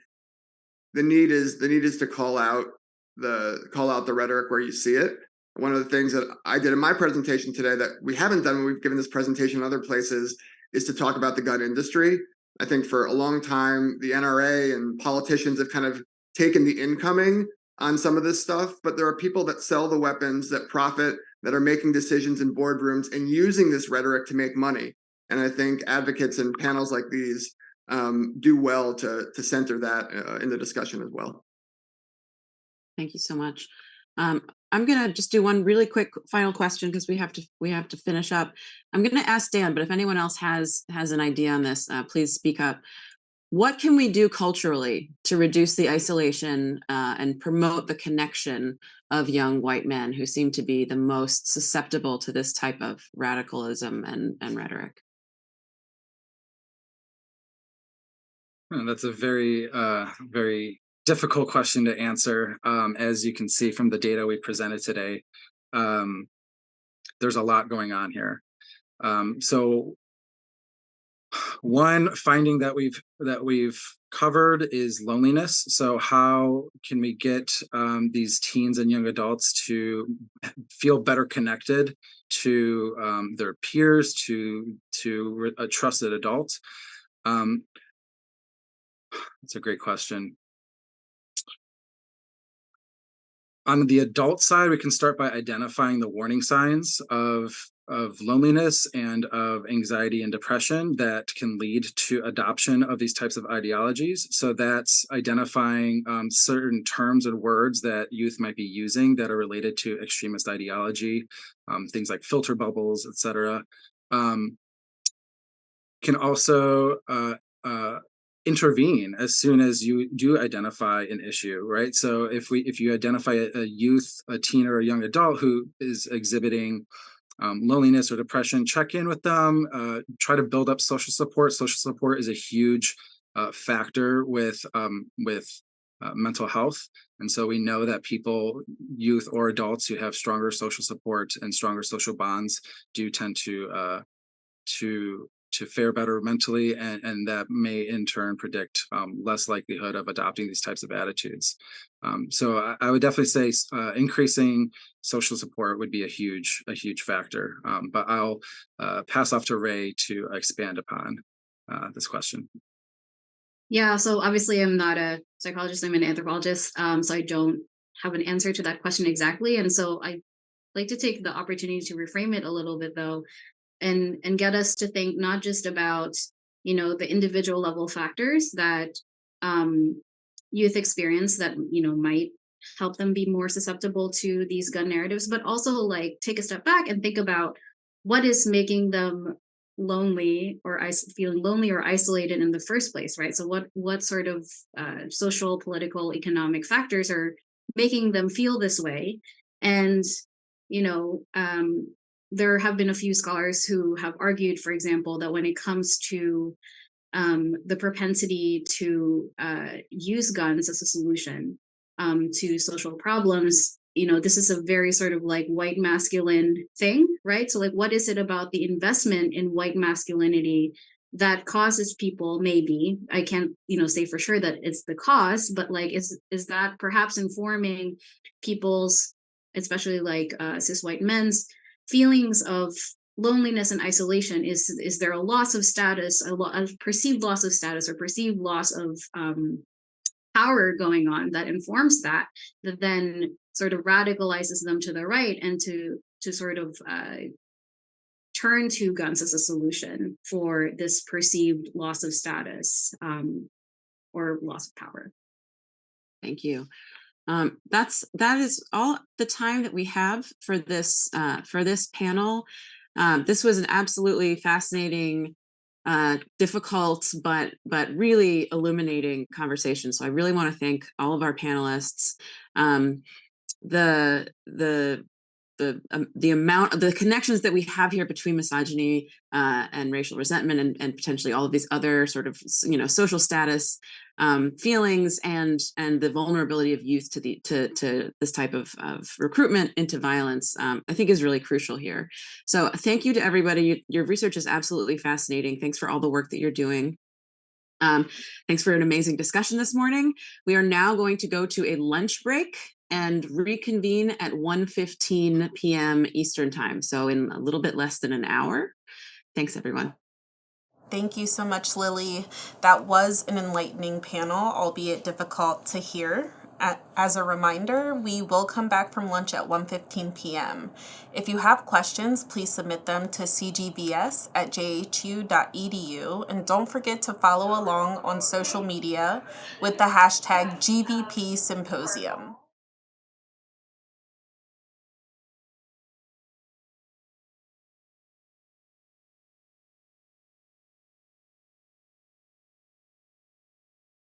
the need is to call out the rhetoric where you see it. One of the things that I did in my presentation today that we haven't done when we've given this presentation in other places is to talk about the gun industry. I think for a long time, the NRA and politicians have kind of taken the incoming on some of this stuff, but there are people that sell the weapons, that profit, that are making decisions in boardrooms and using this rhetoric to make money. And I think advocates and panels like these do well to center that in the discussion as well. Thank you so much. I'm going to just do one really quick final question because we have to finish up. I'm going to ask Dan, but if anyone else has an idea on this, please speak up. What can we do culturally to reduce the isolation and promote the connection of young white men who seem to be the most susceptible to this type of radicalism and rhetoric? That's a very, very difficult question to answer. As you can see from the data we presented today, there's a lot going on here. So one finding that we've covered is loneliness. So how can we get these teens and young adults to feel better connected to their peers, to a trusted adult? That's a great question. On the adult side, we can start by identifying the warning signs of loneliness and of anxiety and depression that can lead to adoption of these types of ideologies. So that's identifying certain terms and words that youth might be using that are related to extremist ideology, things like filter bubbles, etc. Can also intervene as soon as you do identify an issue, right? So if you identify a youth, a teen, or a young adult who is exhibiting loneliness or depression, check in with them, try to build up social support. Social support is a huge factor with mental health. And so we know that people, youth or adults who have stronger social support and stronger social bonds do tend to fare better mentally, and that may in turn predict less likelihood of adopting these types of attitudes. So I would definitely say increasing social support would be a huge factor. But I'll pass off to Ray to expand upon this question. Yeah, so obviously I'm not a psychologist, I'm an anthropologist, so I don't have an answer to that question exactly. And so I like to take the opportunity to reframe it a little bit though, and get us to think not just about, the individual level factors that youth experience that, might help them be more susceptible to these gun narratives, but also like take a step back and think about what is making them lonely or feeling lonely or isolated in the first place, right? So what sort of social, political, economic factors are making them feel this way? And there have been a few scholars who have argued, for example, that when it comes to the propensity to use guns as a solution to social problems, this is a very sort of like white masculine thing, right? So like, what is it about the investment in white masculinity that causes people, maybe, I can't, say for sure that it's the cause, but like, is that perhaps informing people's, especially like cis white men's feelings of loneliness and isolation? Is there a loss of status, a perceived loss of status, or perceived loss of power going on that informs that then sort of radicalizes them to the right, and to sort of turn to guns as a solution for this perceived loss of status, or loss of power? Thank you. That is all the time that we have for this panel. This was an absolutely fascinating, difficult, but really illuminating conversation. So I really want to thank all of our panelists. The amount of the connections that we have here between misogyny and racial resentment, and potentially all of these other sort of social status feelings, and the vulnerability of youth to this type of recruitment into violence, I think is really crucial here. So thank you to everybody. Your research is absolutely fascinating. Thanks for all the work that you're doing. Thanks for an amazing discussion this morning. We are now going to go to a lunch break and reconvene at 1:15 p.m. Eastern time. So in a little bit less than an hour. Thanks, everyone. Thank you so much, Lily. That was an enlightening panel, albeit difficult to hear. As a reminder, we will come back from lunch at 1:15 p.m. If you have questions, please submit them to cgbs@jhu.edu, and don't forget to follow along on social media with the hashtag GVP Symposium.